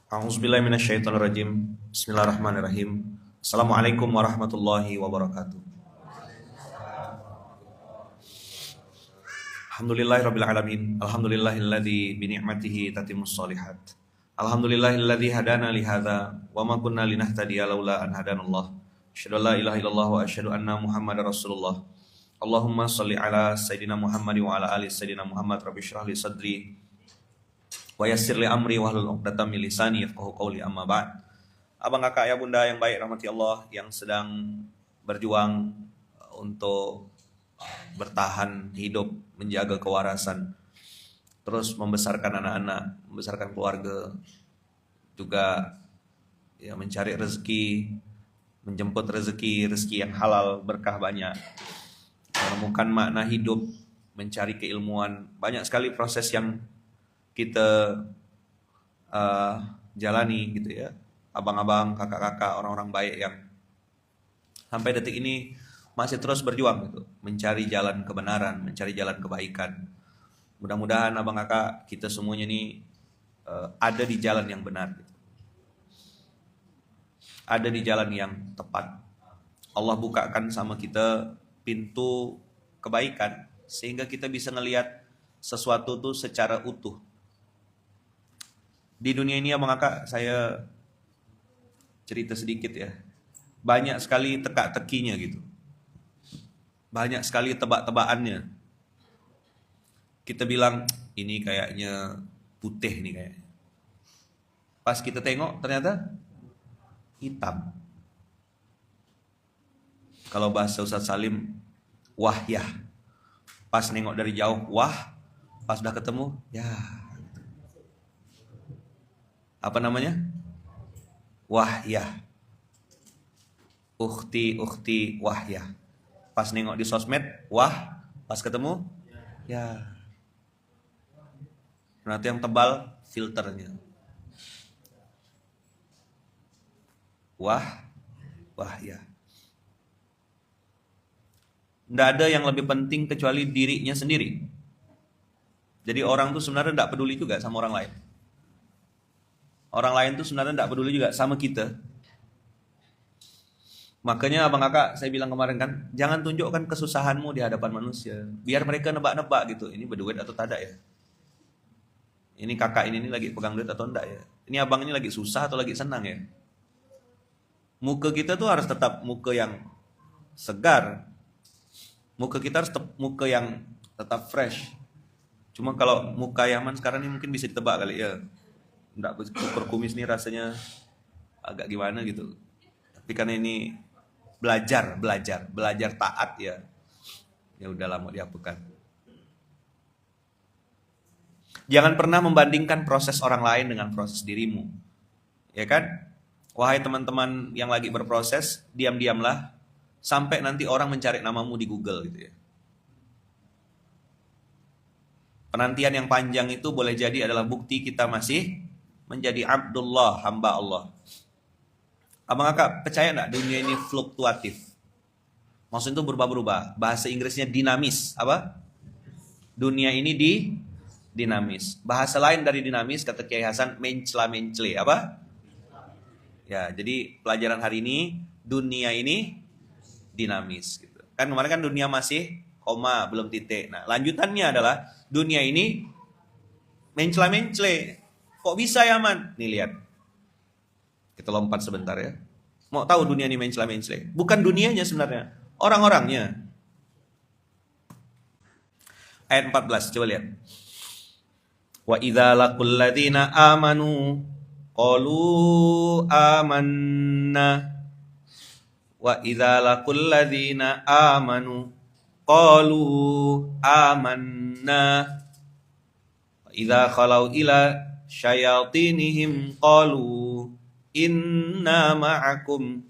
A'udzubillahi minasyaitonirrajim. Bismillahirrahmanirrahim. Assalamualaikum warahmatullahi wabarakatuh. Alhamdulillahirabbil alamin. Alhamdulillahilladzi bi ni'matihi tatimmus shalihat. Alhamdulillahilladzi hadana li hadza wa ma kunna linahtadiya laula an hadanallah. Asyhadu an la ilaha illallah wa asyhadu anna Muhammadar Rasulullah. Allahumma shalli ala sayidina Muhammad wa ala ali sayidina Muhammad. Rabbi shrah li sadri wa yassir li amri wahlul 'uqdatam min lisani yafqahu qawli, amma ba'd. Abang kakak ya bunda yang baik rahmati Allah, yang sedang berjuang untuk bertahan hidup, menjaga kewarasan, terus membesarkan anak-anak, membesarkan keluarga, juga ya mencari rezeki, menjemput rezeki yang halal, berkah banyak, menemukan makna hidup, mencari keilmuan. Banyak sekali proses yang kita jalani gitu ya, abang-abang, kakak-kakak, orang-orang baik yang sampai detik ini masih terus berjuang gitu, mencari jalan kebenaran, mencari jalan kebaikan. Mudah-mudahan abang kakak kita semuanya ini ada di jalan yang benar gitu. Ada di jalan yang tepat. Allah bukakan sama kita pintu kebaikan sehingga kita bisa ngelihat sesuatu tuh secara utuh. Di dunia ini abang kakak, saya cerita sedikit ya. Banyak sekali teka-tekinya gitu. Banyak sekali tebak-tebakannya. Kita bilang ini kayaknya putih nih kayaknya. Pas kita tengok ternyata hitam. Kalau bahasa Ustaz Salim, wahyah. Pas nengok dari jauh, wah. Pas udah ketemu, ya. Apa namanya? Wahyah. Ukhti wahyah. Pas nengok di sosmed, wah. Pas ketemu, ya. Nanti yang tebal filternya. Wahyah. Nggak ada yang lebih penting kecuali dirinya sendiri. Jadi orang tuh sebenarnya nggak peduli juga sama orang lain. Orang lain tuh sebenarnya tidak peduli juga sama kita. Makanya abang kakak saya bilang kemarin kan, jangan tunjukkan kesusahanmu di hadapan manusia. Biar mereka nebak-nebak gitu, ini berduit atau tidak ya. Ini kakak ini lagi pegang duit atau enggak ya. Ini abang ini lagi susah atau lagi senang ya. Muka kita tuh harus tetap muka yang segar. Muka kita harus muka yang tetap fresh. Cuma kalau muka Yaman sekarang ini mungkin bisa ditebak kali ya. Enggak, ukur kumis nih rasanya agak gimana gitu. Tapi karena ini belajar taat ya. Ya udahlah, mau dihapuskan. Jangan pernah membandingkan proses orang lain dengan proses dirimu. Ya kan? Wahai teman-teman yang lagi berproses, diam-diamlah sampai nanti orang mencari namamu di Google gitu ya. Penantian yang panjang itu boleh jadi adalah bukti kita masih menjadi Abdullah, hamba Allah. Abang kakak percaya enggak dunia ini fluktuatif? Maksudnya itu berubah-berubah. Bahasa Inggrisnya dinamis. Apa? Dunia ini dinamis. Bahasa lain dari dinamis kata Kiai Hasan, mencela-mencele. Apa? Ya, jadi pelajaran hari ini, dunia ini dinamis gitu. Kan kemarin kan dunia masih koma, belum titik. Nah, lanjutannya adalah dunia ini mencela-mencele. Kok bisa ya man? Nih lihat. Kita lompat sebentar ya. Mau tahu dunia ini mencela-mencele? Bukan dunianya sebenarnya, orang-orangnya. Ayat 14, coba lihat. Wa idza laqul ladzina amanu qalu amanna. Wa idza laqul ladzina amanu qalu amanna. Wa idza khalau ila syayatinihim qalu inna ma'akum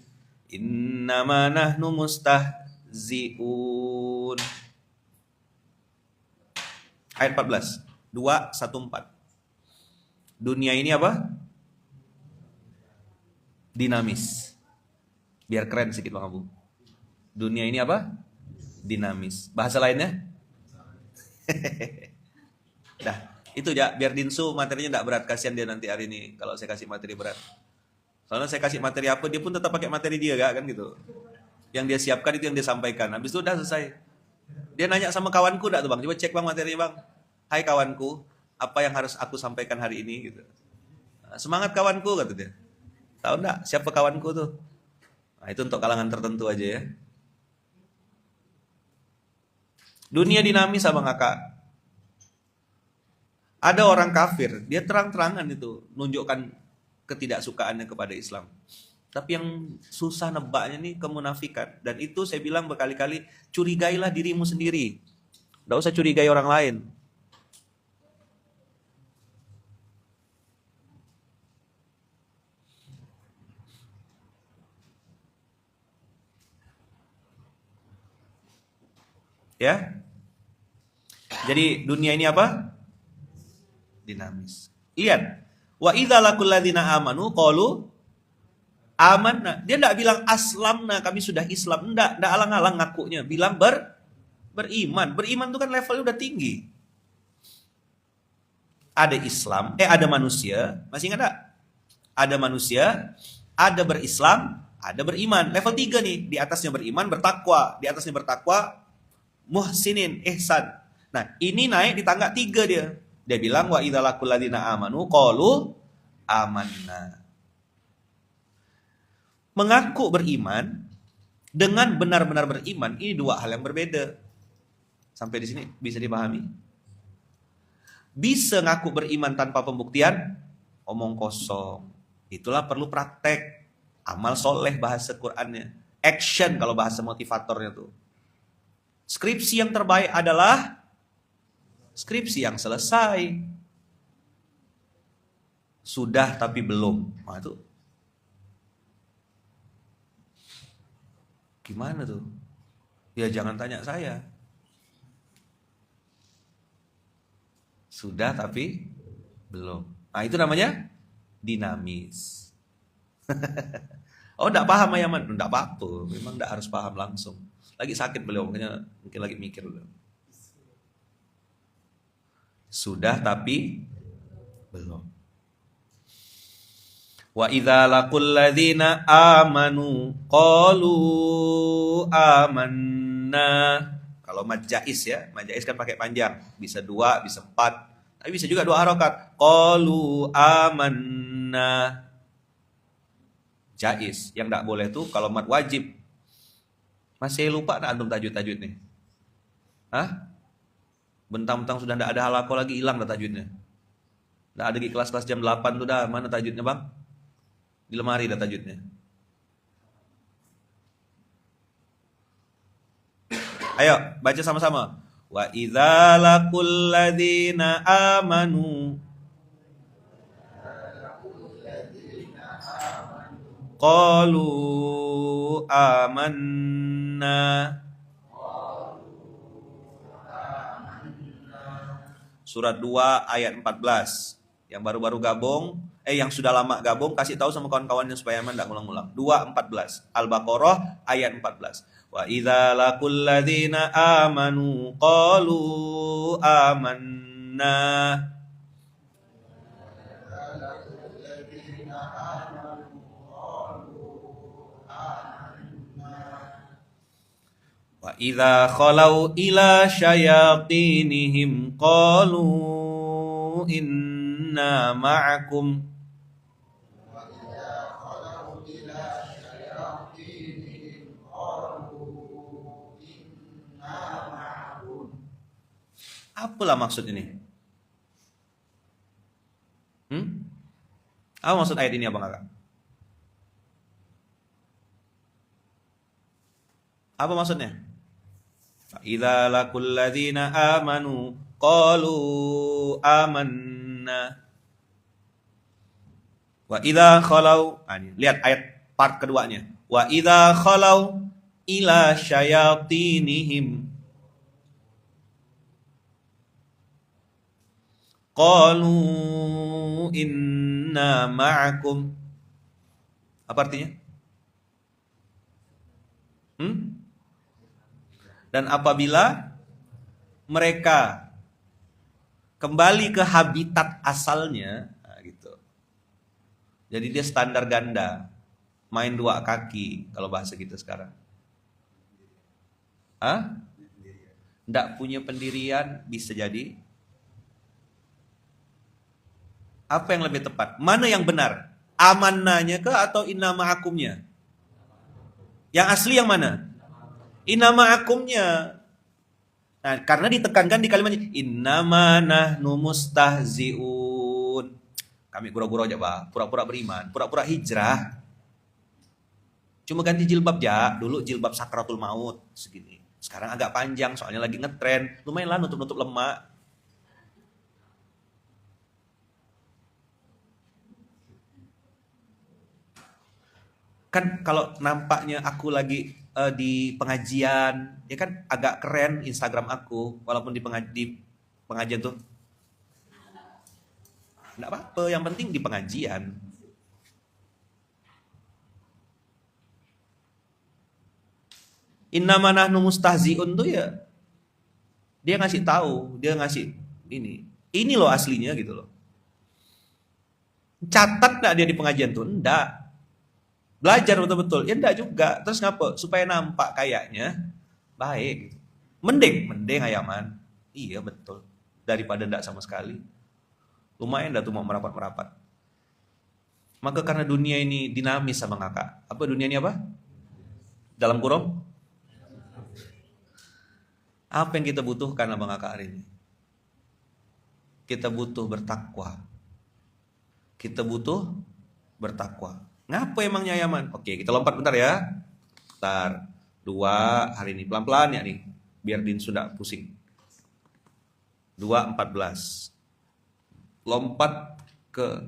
innama nahnu mustahzi'un. Ayat 14 214. Dunia ini apa? Dinamis. Biar keren sedikit Bang Abu. Dunia ini apa? Dinamis. Bahasa lainnya? Dah. Itu ya, biar Dinsu materinya enggak berat, kasihan dia nanti hari ini kalau saya kasih materi berat. Soalnya saya kasih materi apa, dia pun tetap pakai materi dia kan gitu. Yang dia siapkan itu yang dia sampaikan. Habis itu udah selesai. Dia nanya sama kawanku enggak tuh Bang? Coba cek Bang materinya Bang. Hai kawanku, apa yang harus aku sampaikan hari ini gitu. Nah, semangat kawanku kata dia. Tahu enggak siapa kawanku tuh? Nah, itu untuk kalangan tertentu aja ya. Dunia dinamis Abang Kakak. Ada orang kafir, dia terang-terangan itu nunjukkan ketidaksukaannya kepada Islam. Tapi yang susah nebaknya nih kemunafikan. Dan itu saya bilang berkali-kali, curigailah dirimu sendiri. Tidak usah curigai orang lain. Ya. Jadi dunia ini apa? Dinamis. Lihat. Wa idza laqul ladzina amanu qalu amanna. Dia enggak bilang aslamna, kami sudah Islam. Enggak alang-alang ngakunya. Bilang beriman. Beriman itu kan levelnya udah tinggi. Ada Islam, ada manusia, masih ingat enggak? Ada manusia, ada berislam, ada beriman. Level 3 nih, di atasnya beriman, bertakwa. Di atasnya bertakwa, muhsinin, ihsan. Nah, ini naik di tangga 3 dia. Dia bilang, wa idza laqul ladzina amanu qalu amanna. Mengaku beriman dengan benar-benar beriman, ini dua hal yang berbeda. Sampai di sini bisa dipahami? Bisa ngaku beriman tanpa pembuktian, omong kosong. Itulah perlu praktek. Amal soleh bahasa Qur'annya. Action kalau bahasa motivatornya tuh. Skripsi yang terbaik adalah skripsi yang selesai. Sudah tapi belum. Nah itu gimana tuh? Ya jangan tanya saya. Sudah tapi belum. Nah itu namanya dinamis. Oh enggak paham ya Man? Enggak apa-apa. Memang enggak harus paham langsung. Lagi sakit beliau, makanya mungkin lagi mikir beliau. Sudah tapi belum. Wa idza laqul ladzina amanu qalu amanna. Kalau mad jaiz ya, mad jaiz kan pakai panjang, bisa 2, bisa 4, tapi bisa juga 2 harokat. Qalu amanna. Jaiz. Yang enggak boleh tuh kalau mad wajib. Masih lupa enggak antum tajwid nih? Hah? Bentang-bentang sudah enggak ada halaqah lagi, hilang dah tajwidnya. Enggak ada di kelas-kelas jam 8 tuh dah, mana tajwidnya, Bang? Di lemari dah tajwidnya. Ayo, baca sama-sama. Wa idza laqul ladzina amanu qalu amanna. Surat 2 ayat 14. Yang baru-baru gabung, yang sudah lama gabung, kasih tahu sama kawan-kawannya supaya aman, enggak ngulang-ngulang. 2:14. Al-Baqarah ayat 14. Wa idza laqul ladzina amanu qalu amanna. Wa idza khalau ila syayatinihim qalu inna ma'akum. Apalah maksud ini? Apa maksud ayat ini Abang Kakak? Apa maksudnya? Idza laqul ladzina amanu qalu amanna. Wa idza khalau, lihat ayat part keduanya. Wa idza khalau ila syayatinihim qalu inna ma'akum. Apa artinya? Dan apabila mereka kembali ke habitat asalnya, nah, gitu. Jadi dia standar ganda, main dua kaki kalau bahasa kita sekarang. Nggak punya pendirian, bisa jadi. Apa yang lebih tepat? Mana yang benar? Amanahnya ke atau inama akumnya? Yang asli yang mana? Inama akumnya. Nah, karena ditekankan di kalimatnya innama nahnu mustahziun. Kami gurau-gurau aja, Pak. Pura-pura beriman, pura-pura hijrah. Cuma ganti jilbab ya. Dulu jilbab sakratul maut segini. Sekarang agak panjang soalnya lagi ngetren. Lumayan lah nutup-nutup lemak. Kan kalau nampaknya aku lagi di pengajian, ya kan agak keren Instagram aku, walaupun di pengajian tuh enggak apa-apa, yang penting di pengajian. Innama nahnu mustahziun tuh ya dia ngasih tahu, dia ngasih ini loh aslinya gitu loh. Catat enggak dia di pengajian tuh? Enggak. Belajar betul-betul. Ya enggak juga. Terus ngapa? Supaya nampak kayaknya baik. Mending ayaman. Iya betul. Daripada enggak sama sekali. Lumayan dah tuh mau merapat-merapat. Maka karena dunia ini dinamis sama kakak. Apa dunia ini apa? Dalam kurung? Apa yang kita butuhkan abang kakak hari ini? Kita butuh bertakwa. Kita butuh bertakwa. Ngapa emangnya ayaman? Oke, kita lompat bentar ya. Bentar. 2 hari ini pelan-pelan ya nih. Biar Din sudah pusing. 2:14. Lompat ke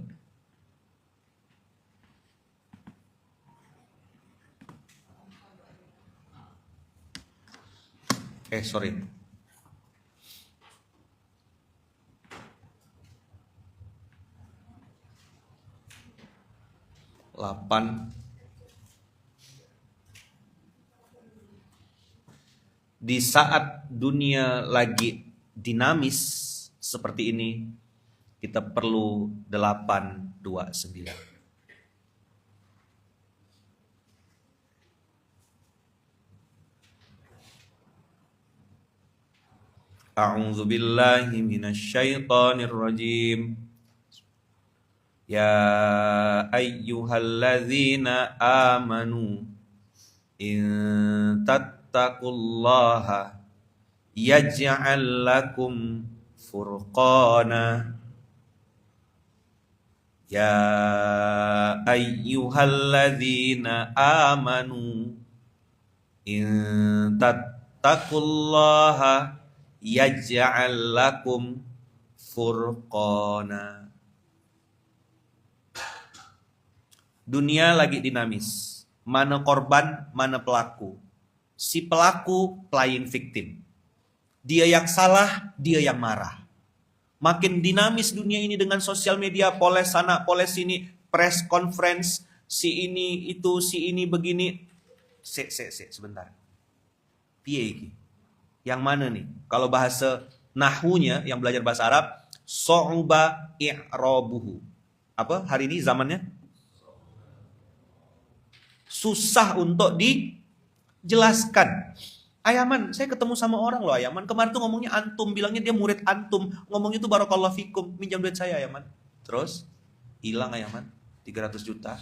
sorry. Di saat dunia lagi dinamis seperti ini, kita perlu 829. A'udzu billahi minasyaitonir rajim. Ya ayyuhalladzina amanu in tattaqullaha yaj'al lakum furqana. Ya ayyuhalladzina amanu in tattaqullaha yaj'al lakum furqana. Dunia lagi dinamis. Mana korban, mana pelaku. Si pelaku playing victim. Dia yang salah, dia yang marah. Makin dinamis dunia ini dengan sosial media, poles sana, poles sini, press conference, si ini itu, si ini begini. Sebentar. Piye iki? Yang mana nih? Kalau bahasa nahwunya yang belajar bahasa Arab, su'ba i'rabuhu. Apa hari ini zamannya? Susah untuk dijelaskan. Ayaman, saya ketemu sama orang loh Ayaman. Kemarin tuh ngomongnya antum, bilangnya dia murid antum. Ngomongnya tuh barakallahu fikum, minjam duit saya Ayaman. Terus hilang Ayaman, 300 juta.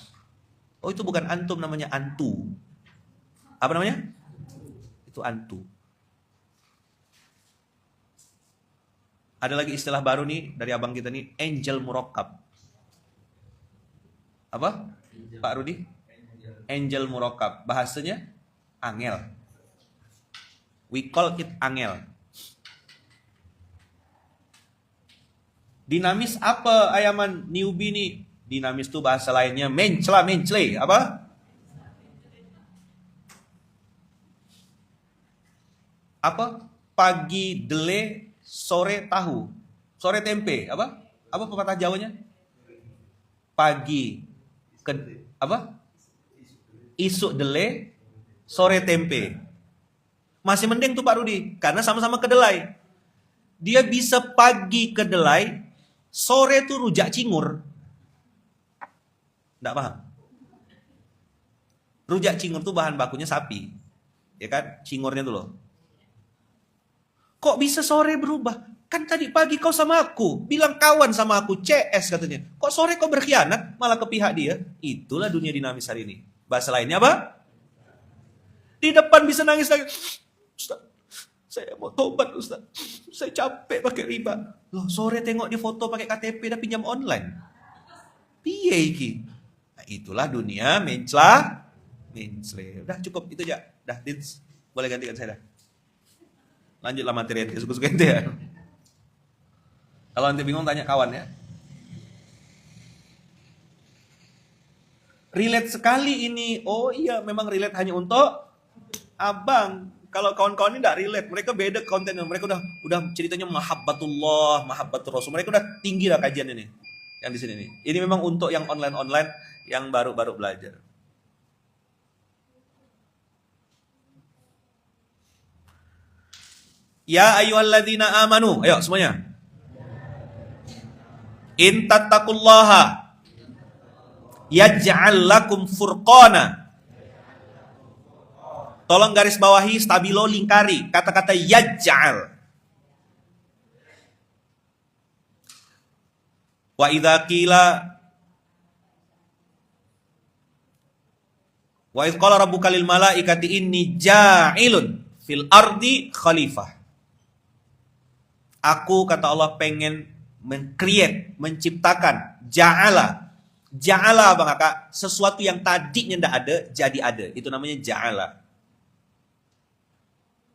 Oh itu bukan antum, namanya antu. Apa namanya? Itu antu. Ada lagi istilah baru nih dari abang kita nih, angel murakkab. Apa? Pak Rudi? Angel murakkab. Bahasanya angel. We call it angel. Dinamis apa Ayaman newbie nih? Dinamis tuh bahasa lainnya mencela. Apa? Apa? Pagi dele, sore tahu. Sore tempe. Apa? Apa pepatah Jawanya? Pagi apa? Isuk dele, sore tempe. Masih mending tuh Pak Rudi, karena sama-sama kedelai. Dia bisa pagi kedelai, sore tuh rujak cingur. Nggak paham? Rujak cingur tuh bahan bakunya sapi. Ya kan? Cingurnya tuh loh. Kok bisa sore berubah? Kan tadi pagi kau sama aku, bilang kawan sama aku, CS katanya. Kok sore kau berkhianat, malah ke pihak dia? Itulah dunia dinamis hari ini. Bahasa lainnya apa? Di depan bisa nangis-nangis. Ustaz, saya mau tobat Ustaz. Saya capek pakai riba. Loh, sore tengok di foto pakai KTP dan pinjam online. Piye iki? Nah, itulah dunia mencela. Udah cukup itu aja. Dah, Dins. Boleh gantikan saya dah. Lanjutlah materi ente, suka-suka ente ya. Kalau ente bingung tanya kawan ya. Relate sekali ini. Oh iya, memang relate hanya untuk abang. Kalau kawan-kawan ini tidak relate, mereka beda kontennya. Mereka udah ceritanya mahabbatullah, mahabbatur rasul. Mereka udah tinggi lah kajian ini. Yang di sini nih. Ini memang untuk yang online yang baru-baru belajar. Ya ayyuhalladzina amanu. Ayo semuanya. In tattaqullaha yaj'al lakum furqana. Tolong garis bawahi, stabilo, lingkari kata-kata yaj'al. Wa idza qila wa idz qala rabbuka lil malaikati inni ja'ilun fil ardi khalifah. Aku, kata Allah, pengen men-create, menciptakan, ja'ala. Ja'ala Bang Kakak, sesuatu yang tadinya tidak ada jadi ada. Itu namanya ja'ala.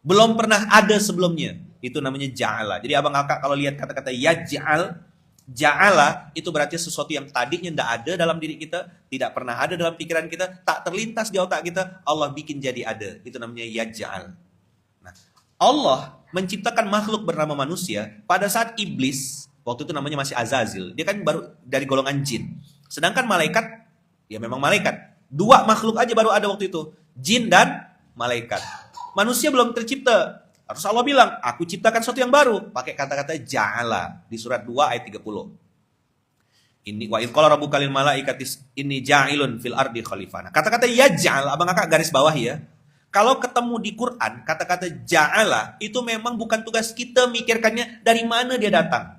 Belum pernah ada sebelumnya. Itu namanya ja'ala. Jadi abang kakak kalau lihat kata-kata yaj'al, ja'ala itu berarti sesuatu yang tadinya tidak ada dalam diri kita, tidak pernah ada dalam pikiran kita, tak terlintas di otak kita, Allah bikin jadi ada. Itu namanya yaj'al. Nah, Allah menciptakan makhluk bernama manusia pada saat iblis, waktu itu namanya masih Azazil, dia kan baru dari golongan jin. Sedangkan malaikat, ya memang malaikat. Dua makhluk aja baru ada waktu itu, jin dan malaikat. Manusia belum tercipta. Harus Allah bilang, aku ciptakan sesuatu yang baru. Pakai kata-kata ja'ala. Di surat 2 ayat 30. Ini wa idh qala rabbuka lil malaikati inni ja'ilun fil ardi khalifah. Kata-kata yaj'al, abang kakak garis bawah ya. Kalau ketemu di Quran, kata-kata ja'ala, itu memang bukan tugas kita mikirkannya dari mana dia datang.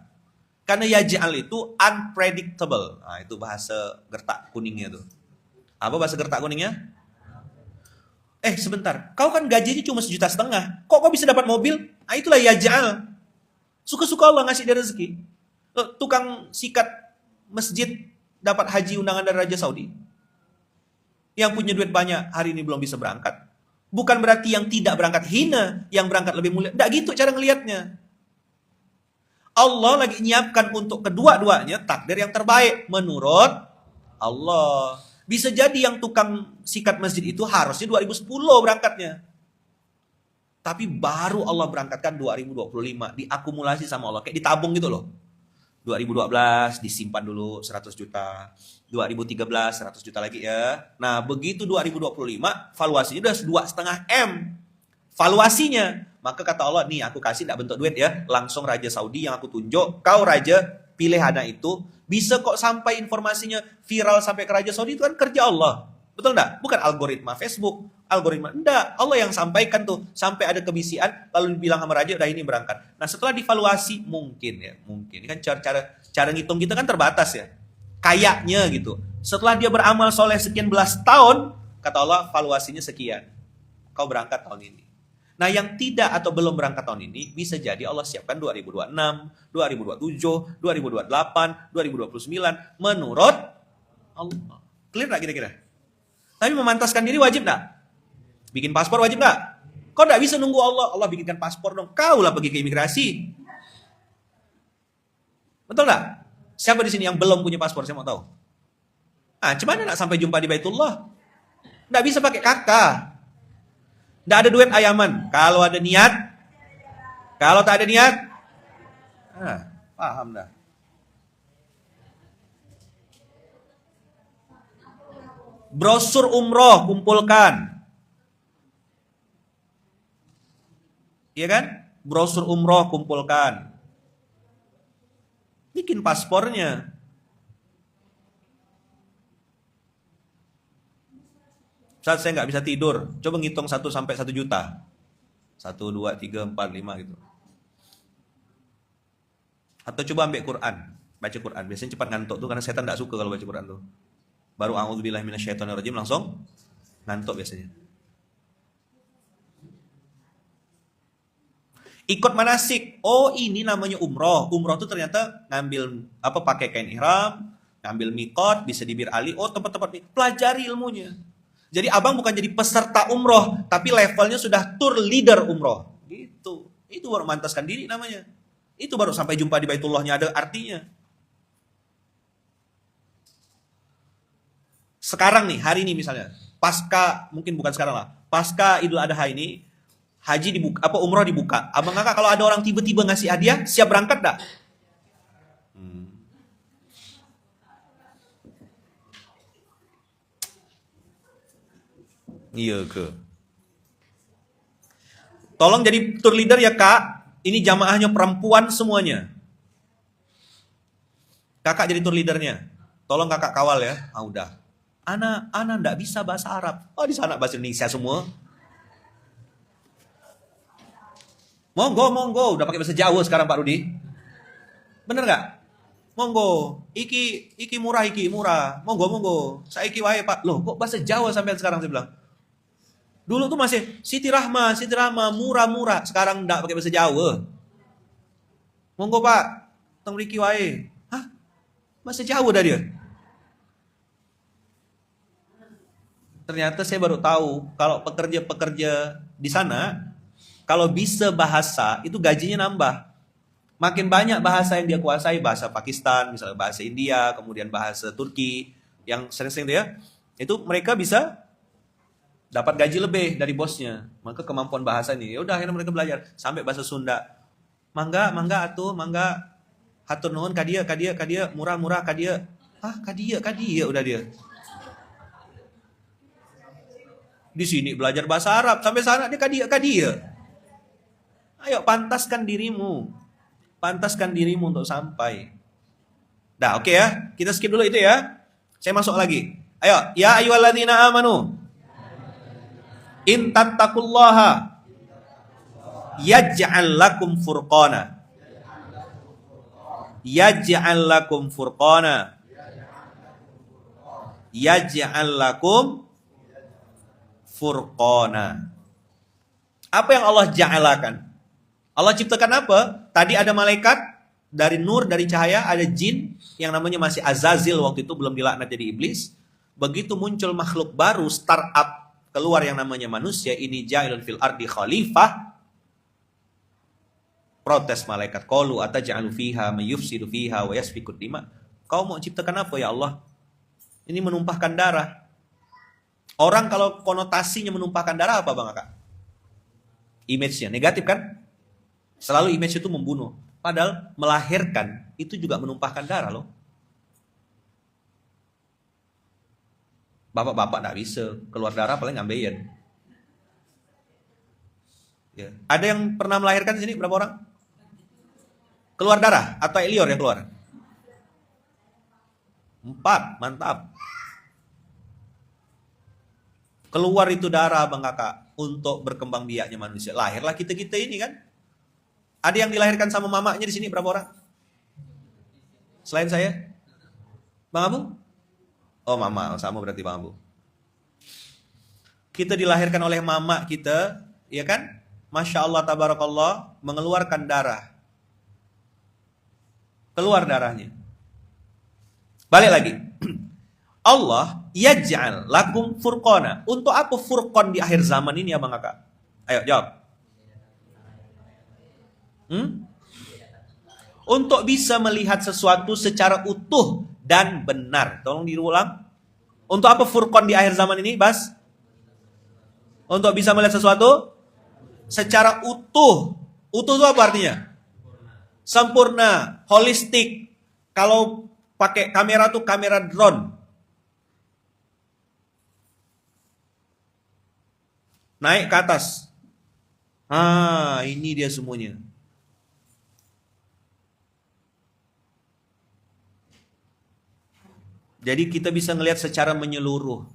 Karena yaj'al itu unpredictable. Nah, itu bahasa gertak kuningnya tuh. Apa bahasa gertak kuningnya? Sebentar, kau kan gajinya cuma 1,5 juta. Kok kau bisa dapat mobil? Nah, itulah yaj'al. Suka-suka Allah ngasih dia rezeki. Tukang sikat masjid dapat haji undangan dari Raja Saudi. Yang punya duit banyak hari ini belum bisa berangkat. Bukan berarti yang tidak berangkat hina, yang berangkat lebih mulia. Tidak gitu cara ngelihatnya. Allah lagi nyiapkan untuk kedua-duanya takdir yang terbaik menurut Allah. Bisa jadi yang tukang sikat masjid itu harusnya 2010 berangkatnya. Tapi baru Allah berangkatkan 2025. Diakumulasi sama Allah. Kayak ditabung gitu loh. 2012 disimpan dulu 100 juta. 2013 100 juta lagi ya. Nah begitu 2025 valuasinya udah 2,5 M. Valuasinya. Maka kata Allah, nih aku kasih tidak bentuk duit ya. Langsung Raja Saudi yang aku tunjuk. Kau Raja pilih anak itu. Bisa kok sampai informasinya viral sampai ke Raja Saudi, itu kan kerja Allah. Betul enggak? Bukan algoritma Facebook, algoritma. Enggak, Allah yang sampaikan tuh. Sampai ada kebisian, lalu dibilang sama Raja, udah ini berangkat. Nah setelah divaluasi, mungkin ya. Mungkin. Ini kan cara ngitung kita kan terbatas ya. Kayaknya gitu. Setelah dia beramal soleh sekian belas tahun, kata Allah, valuasinya sekian. Kau berangkat tahun ini. Nah yang tidak atau belum berangkat tahun ini bisa jadi Allah siapkan 2026, 2027, 2028, 2029 menurut Allah. Clear gak kira-kira? Tapi memantaskan diri wajib gak? Bikin paspor wajib gak? Kau gak bisa nunggu Allah. Allah bikinkan paspor dong. Kau lah pergi ke imigrasi. Betul gak? Siapa di sini yang belum punya paspor? Saya mau tahu. Cuman nak sampai jumpa di Baitullah? Gak bisa pakai kakak. Tidak ada duit ayaman. Kalau ada niat. Kalau tak ada niat. Paham dah. Brosur umroh kumpulkan. Iya kan? Brosur umroh kumpulkan. Bikin paspornya. Saat saya nggak bisa tidur, coba ngitung 1 sampai 1 juta. 1, 2, 3, 4, 5 gitu. Atau coba ambil Quran, baca Quran. Biasanya cepat ngantuk tuh karena setan nggak suka kalau baca Quran tuh. Baru a'udzubillahi minasyaitonirrajim langsung ngantuk biasanya. Ikut manasik. Oh, ini namanya umroh. Umroh tuh ternyata ngambil apa, pakai kain ihram, ngambil mikot, bisa di Bir Ali. Oh, tempat-tempat pelajari ilmunya. Jadi abang bukan jadi peserta umroh, tapi levelnya sudah tour leader umroh. Gitu. Itu baru mantaskan diri namanya. Itu baru sampai jumpa di Baitullahnya ada artinya. Sekarang nih, hari ini misalnya, pasca, mungkin bukan sekarang lah, pasca Idul Adha ini, haji dibuka, apa umroh dibuka. Abang kakak kalau ada orang tiba-tiba ngasih hadiah, siap berangkat dah? Iya ke? Tolong jadi tour leader ya kak. Ini jamaahnya perempuan semuanya. Kakak jadi tour leadernya. Tolong kakak kawal ya. Ah udah. Ana ndak bisa bahasa Arab. Oh di sana bahasa Indonesia semua. Monggo. Udah pakai bahasa Jawa sekarang Pak Rudi. Bener nggak? Monggo. Iki murah. Monggo. Saya iki wae Pak. Loh kok bahasa Jawa sampai sekarang saya bilang. Dulu tuh masih Siti Rahma, murah. Sekarang ndak pakai bahasa Jawa. Monggo Pak. Teng mriki wae. Hah? Bahasa Jawa dah dia. Ternyata saya baru tahu kalau pekerja-pekerja di sana kalau bisa bahasa itu gajinya nambah. Makin banyak bahasa yang dia kuasai, bahasa Pakistan, misalnya bahasa India, kemudian bahasa Turki, yang sering-sering dia, itu mereka bisa dapat gaji lebih dari bosnya. Maka kemampuan bahasa ini, ya udah akhirnya mereka belajar sampai bahasa Sunda. Mangga hatur nuhun kadia, murah kadia. Ah, kadia udah dia. Di sini belajar bahasa Arab, sampai sana dia kadia. Ayo pantaskan dirimu untuk sampai. Dah, oke ya. Kita skip dulu itu ya. Saya masuk lagi. Ayo, ya ayyuhalladzina amanu in tattaqullaha yaj'al lakum furqana. Yaj'al lakum furqana. Apa yang Allah ja'alakan? Allah ciptakan apa? Tadi ada malaikat dari nur, dari cahaya, ada jin yang namanya masih Azazil waktu itu belum dilaknat jadi iblis. Begitu muncul makhluk baru, startup keluar yang namanya manusia, ini ja'ilun fil ardi khalifah. Protes malaikat, qalu ataj'alu fiha may yufsidu fiha wa yasfikud dima. Kau mau ciptakan apa ya Allah? Ini menumpahkan darah. Orang kalau konotasinya menumpahkan darah apa Bang Kakak? Image-nya negatif kan? Selalu image itu membunuh. Padahal melahirkan itu juga menumpahkan darah loh. Bapak-bapak gak bisa keluar darah paling ngambeien. Ya. Ada yang pernah melahirkan di sini berapa orang? Keluar darah atau elior yang keluar? 4, mantap. Keluar itu darah Bang Kakak untuk berkembang biaknya manusia. Lahirlah kita-kita ini kan. Ada yang dilahirkan sama mamanya di sini berapa orang? Selain saya? Bang Abu? Oh mama, sama berarti Bang Abu. Kita dilahirkan oleh mama kita, ya kan? Masya Allah, tabarakallah, mengeluarkan darah. Keluar darahnya. Balik lagi. Allah yaj'al lakum furqana. Untuk apa furqan di akhir zaman ini ya Bang Kakak? Ayo jawab. Untuk bisa melihat sesuatu secara utuh dan benar. Tolong diulang. Untuk apa furqan di akhir zaman ini, Bas? Untuk bisa melihat sesuatu secara utuh. Utuh itu apa artinya? Sempurna, holistik. Kalau pakai kamera tuh kamera drone. Naik ke atas. Ini dia semuanya. Jadi kita bisa melihat secara menyeluruh.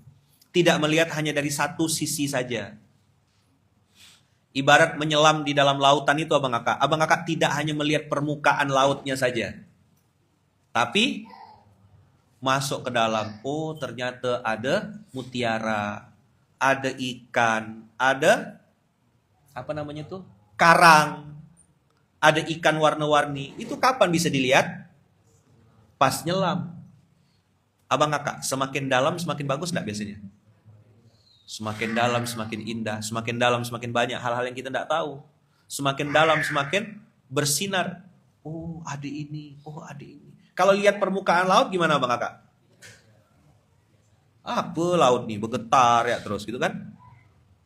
Tidak melihat hanya dari satu sisi saja. Ibarat menyelam di dalam lautan itu Abang Kakak. Abang Kakak tidak hanya melihat permukaan lautnya saja. Tapi masuk ke dalam. Oh, ternyata ada mutiara, ada ikan, ada apa namanya tuh? Karang. Ada ikan warna-warni. Itu kapan bisa dilihat? Pas nyelam. Abang Kakak, semakin dalam semakin bagus enggak biasanya? Semakin dalam semakin indah, semakin dalam semakin banyak hal-hal yang kita tidak tahu. Semakin dalam semakin bersinar. Oh, ada ini, oh ada ini. Kalau lihat permukaan laut gimana Bang Kakak? Apa laut nih, bergetar ya terus gitu kan?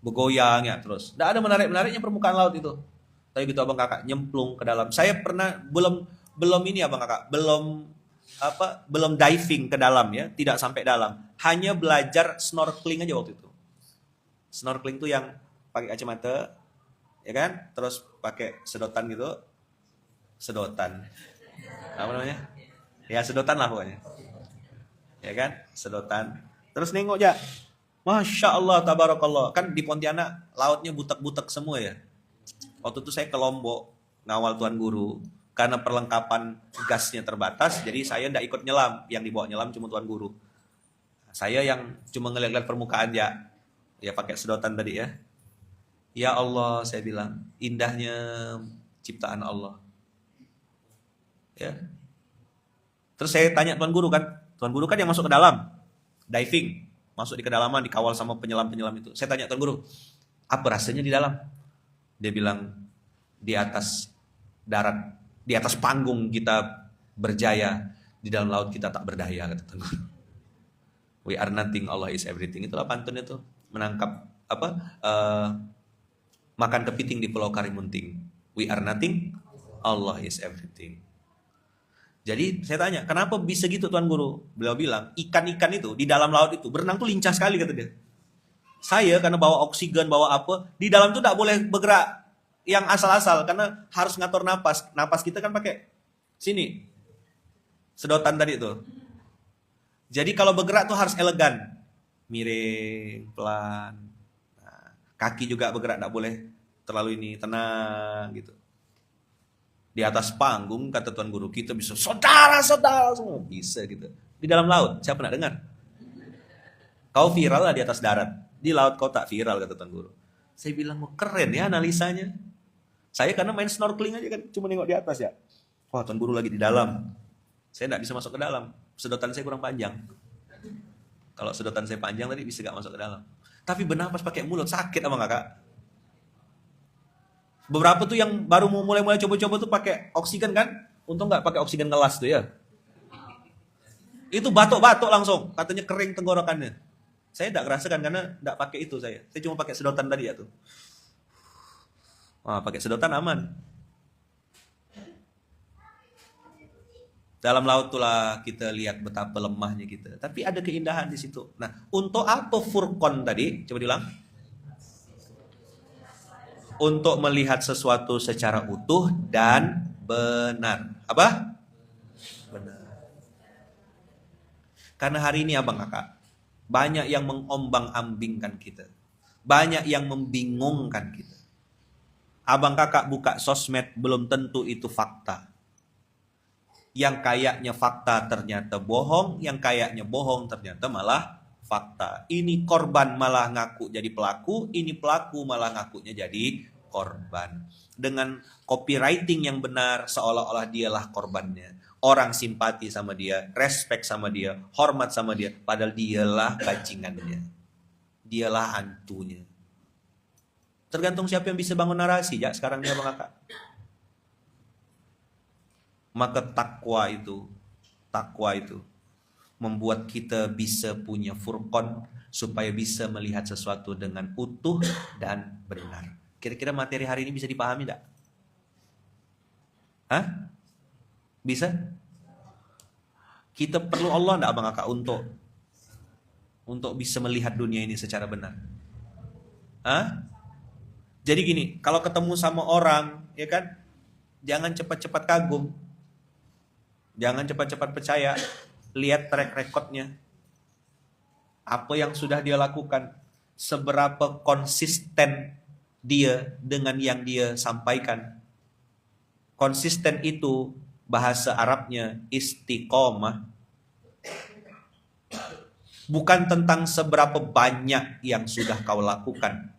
Bergoyang ya terus. Tidak ada menarik-menariknya permukaan laut itu. Tapi gitu Abang Kakak nyemplung ke dalam. Saya pernah belum ini Abang Kakak, belum diving ke dalam ya, tidak sampai dalam. Hanya belajar snorkeling aja waktu itu. Snorkeling tuh yang pakai kacamata, ya kan? Terus pakai sedotan gitu, sedotan, apa namanya? Ya sedotan lah pokoknya, ya kan? Sedotan. Terus nengok aja, masya Allah, tabarakallah. Kan di Pontianak lautnya butek-butek semua ya. Waktu itu saya ke Lombok ngawal tuan guru, karena perlengkapan gasnya terbatas, jadi saya ndak ikut nyelam. Yang dibawa nyelam cuma tuan guru. Saya yang cuma ngeliat-liat permukaan ya pakai sedotan tadi ya. Ya Allah, saya bilang, indahnya ciptaan Allah. Ya. Terus saya tanya tuan guru kan yang masuk ke dalam, diving, masuk di kedalaman, dikawal sama penyelam-penyelam itu. Saya tanya tuan guru, apa rasanya di dalam? Dia bilang, di atas darat, di atas panggung kita berjaya, di dalam laut kita tak berdaya, kata tuan guru. We are nothing, Allah is everything. Itulah pantun itu. Menangkap makan kepiting di Pulau Karimunting. We are nothing, Allah is everything. Jadi saya tanya, kenapa bisa gitu Tuan Guru? Beliau bilang, ikan-ikan itu di dalam laut itu berenang tuh lincah sekali kata dia. Saya karena bawa oksigen, bawa apa, di dalam tuh tidak boleh bergerak yang asal-asal karena harus ngatur napas. Napas kita kan pakai sini, sedotan tadi itu. Jadi kalau bergerak tuh harus elegan. Miring, pelan. Nah, kaki juga bergerak, tidak boleh terlalu ini, tenang gitu. Di atas panggung kata Tuan Guru kita bisa saudara-saudara semua bisa gitu. Di dalam laut, siapa nak dengar? Kau viral lah di atas darat, di laut kau tak viral kata Tuan Guru. Saya bilang, keren ya analisanya. Saya karena main snorkeling aja kan, cuma nengok di atas ya. Wah, Tuan Guru lagi di dalam. Saya tidak bisa masuk ke dalam. Sedotan saya kurang panjang. Kalau sedotan saya panjang tadi bisa gak masuk ke dalam. Tapi bernapas pakai mulut sakit Abang Kakak. Beberapa tuh yang baru mau mulai coba-coba tuh pakai oksigen kan? Untung gak pakai oksigen ngelas tuh ya. Itu batuk-batuk langsung, katanya kering tenggorokannya. Saya tidak ngerasakan karena tidak pakai itu saya. Saya cuma pakai sedotan tadi ya tuh. Wah, pakai sedotan aman. Dalam laut itulah kita lihat betapa lemahnya kita. Tapi ada keindahan di situ. Nah, untuk apa Furqan tadi? Coba diulang. Untuk melihat sesuatu secara utuh dan benar. Apa? Benar. Karena hari ini Abang Kakak, banyak yang mengombang-ambingkan kita. Banyak yang membingungkan kita. Abang Kakak buka sosmed belum tentu itu fakta. Yang kayaknya fakta ternyata bohong, yang kayaknya bohong ternyata malah fakta. Ini korban malah ngaku jadi pelaku, ini pelaku malah ngakunya jadi korban. Dengan copywriting yang benar, seolah-olah dialah korbannya. Orang simpati sama dia, respect sama dia, hormat sama dia, padahal dialah bajingannya. Dialah hantunya. Tergantung siapa yang bisa bangun narasi ya sekarang dia Bang Kakak. Maka takwa itu membuat kita bisa punya furqan supaya bisa melihat sesuatu dengan utuh dan benar. Kira-kira materi hari ini bisa dipahami enggak? Hah? Bisa? Kita perlu Allah enggak Abang Kakak untuk bisa melihat dunia ini secara benar? Hah? Jadi gini, kalau ketemu sama orang, ya kan, jangan cepat-cepat kagum. Jangan cepat-cepat percaya. lihat track recordnya. Apa yang sudah dia lakukan, seberapa konsisten dia dengan yang dia sampaikan. Konsisten itu bahasa Arabnya istiqomah. Bukan tentang seberapa banyak yang sudah kau lakukan,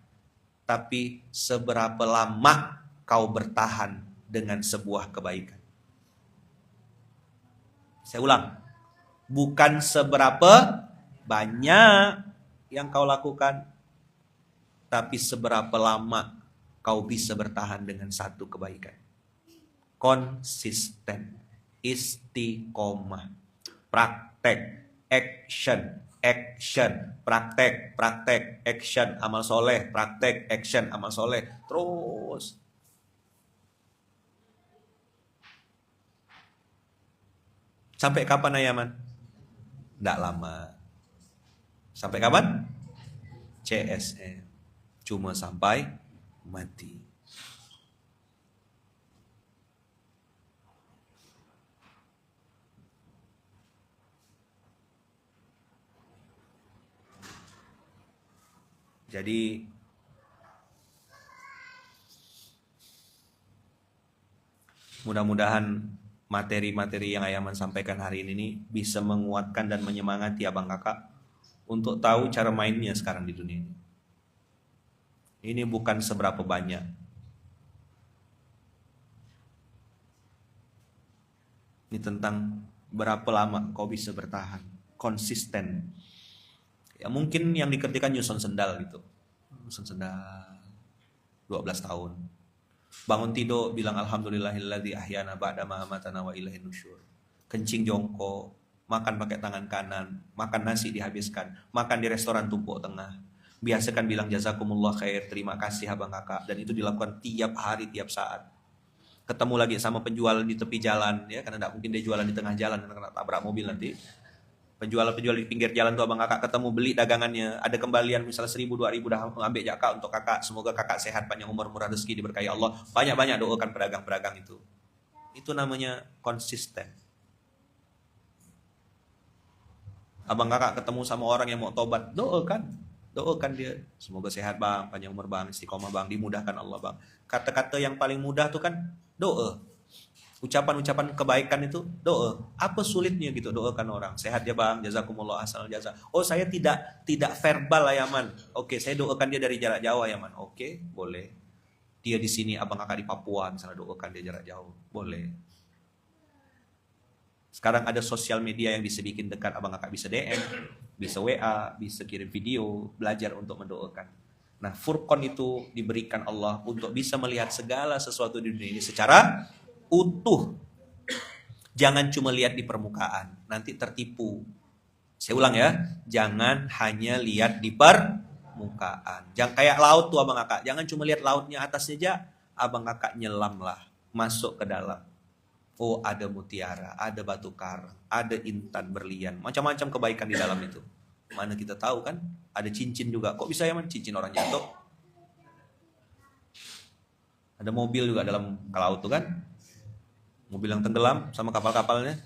tapi seberapa lama kau bertahan dengan sebuah kebaikan. Saya ulang, bukan seberapa banyak yang kau lakukan, tapi seberapa lama kau bisa bertahan dengan satu kebaikan. Konsisten, istiqomah, praktek, action, praktek, action, amal soleh, praktek, action, amal soleh, terus. Sampai kapan Ayaman? Tidak lama. Sampai kapan? CSM. Cuma sampai mati. Jadi mudah-mudahan materi-materi yang Ayaman sampaikan hari ini bisa menguatkan dan menyemangati abang kakak untuk tahu cara mainnya sekarang di dunia ini. Ini bukan seberapa banyak. Ini tentang berapa lama kau bisa bertahan, konsisten. Ya mungkin yang dikerjakan nyusun sendal gitu. Nyusun sendal 12 tahun. Bangun tidur bilang alhamdulillahilladzi ahyana ba'da ma amatana wa ilaihin nusyur. Kencing jongkok, makan pakai tangan kanan, makan nasi dihabiskan, makan di restoran tumpuk tengah. Biasakan bilang jazakumullah khair, terima kasih abang kakak, dan itu dilakukan tiap hari, tiap saat. Ketemu lagi sama penjual di tepi jalan ya, karena tidak mungkin dia jualan di tengah jalan karena tabrak mobil nanti. Penjual-penjual di pinggir jalan tuh abang kakak ketemu, beli dagangannya, ada kembalian misalnya 1.000 2.000 dah ambil kakak untuk kakak, semoga kakak sehat, panjang umur, murah rezeki, diberkahi Allah. Banyak-banyak doakan pedagang-pedagang itu. Itu namanya konsisten. Abang kakak ketemu sama orang yang mau tobat, doakan dia, semoga sehat bang, panjang umur bang, istiqomah bang, dimudahkan Allah bang. Kata-kata yang paling mudah tuh kan doa. Ucapan-ucapan kebaikan itu doa. Apa sulitnya gitu doakan orang. Sehat ya bang, jazakumullah asal jaza. Oh saya tidak verbal Ayaman. Oke, saya doakan dia dari jarak jauh Ayaman. Oke, boleh. Dia di sini, abang kakak di Papua, misalnya doakan dia jarak jauh. Boleh. Sekarang ada sosial media yang bisa bikin dekat, abang kakak bisa DM, bisa WA, bisa kirim video, belajar untuk mendoakan. Nah, Furqan itu diberikan Allah untuk bisa melihat segala sesuatu di dunia ini secara utuh. Jangan cuma lihat di permukaan, nanti tertipu. Saya ulang ya, jangan hanya lihat di permukaan. Jangan kayak laut tuh abang kakak, jangan cuma lihat lautnya atasnya aja, abang kakak nyelamlah, masuk ke dalam. Oh ada mutiara, ada batu karang, ada intan berlian, macam-macam kebaikan di dalam itu. Mana kita tahu kan, ada cincin juga. Kok bisa ya man, cincin orang jatuh? Ada mobil juga dalam ke laut tuh kan, mobil yang tenggelam sama kapal-kapalnya.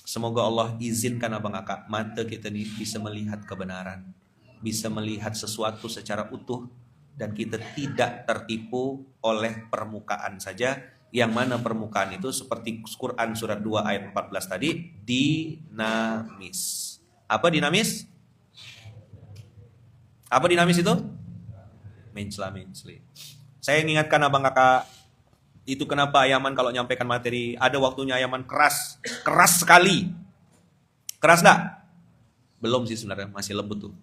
Semoga Allah izinkan abang kakak mata kita ini bisa melihat kebenaran, bisa melihat sesuatu secara utuh, dan kita tidak tertipu oleh permukaan saja, yang mana permukaan itu seperti Quran surat 2 ayat 14 tadi, dinamis. Apa dinamis? Apa dinamis itu? Mencela-mencela. Saya ingatkan abang kakak, itu kenapa Ayaman kalau nyampaikan materi, ada waktunya Ayaman keras sekali. Keras enggak? Belum sih sebenarnya, masih lembut tuh.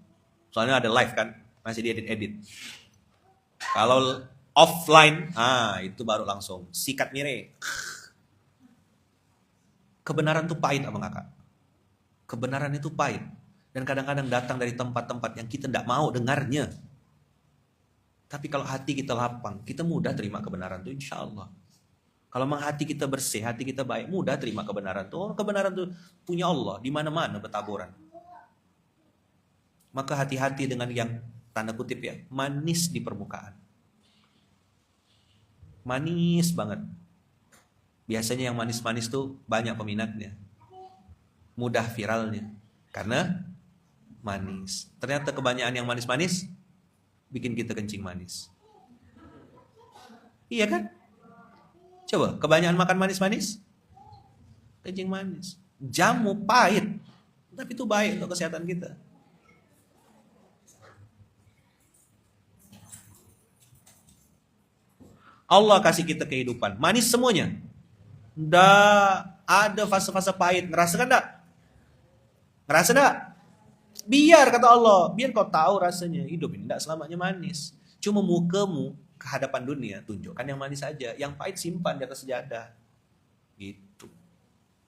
Soalnya ada live kan, masih diedit-edit. Kalau offline, itu baru langsung sikat mire. Kebenaran tuh pahit abang kakak. Kebenaran itu pahit. Dan kadang-kadang datang dari tempat-tempat yang kita tidak mau dengarnya. Tapi kalau hati kita lapang, kita mudah terima kebenaran itu insya Allah. Kalau memang hati kita bersih, hati kita baik, mudah terima kebenaran itu. Oh, kebenaran itu punya Allah, di mana-mana bertaburan. Maka hati-hati dengan yang tanda kutip ya, manis di permukaan. Manis banget. Biasanya yang manis-manis tuh banyak peminatnya. mudah viralnya. Karena manis. Ternyata kebanyakan yang manis-manis bikin kita kencing manis. Iya kan? Coba, kebanyakan makan manis-manis, kencing manis. Jamu pahit, tapi itu baik untuk kesehatan kita. Allah kasih kita kehidupan, manis semuanya. Nggak ada fase-fase pahit. Ngerasakan enggak? Ngerasa enggak? Biar kata Allah, biar kau tahu rasanya hidup ini enggak selamanya manis. Cuma mukamu ke hadapan dunia, tunjukkan yang manis saja. Yang pahit simpan di atas sejadah. Gitu.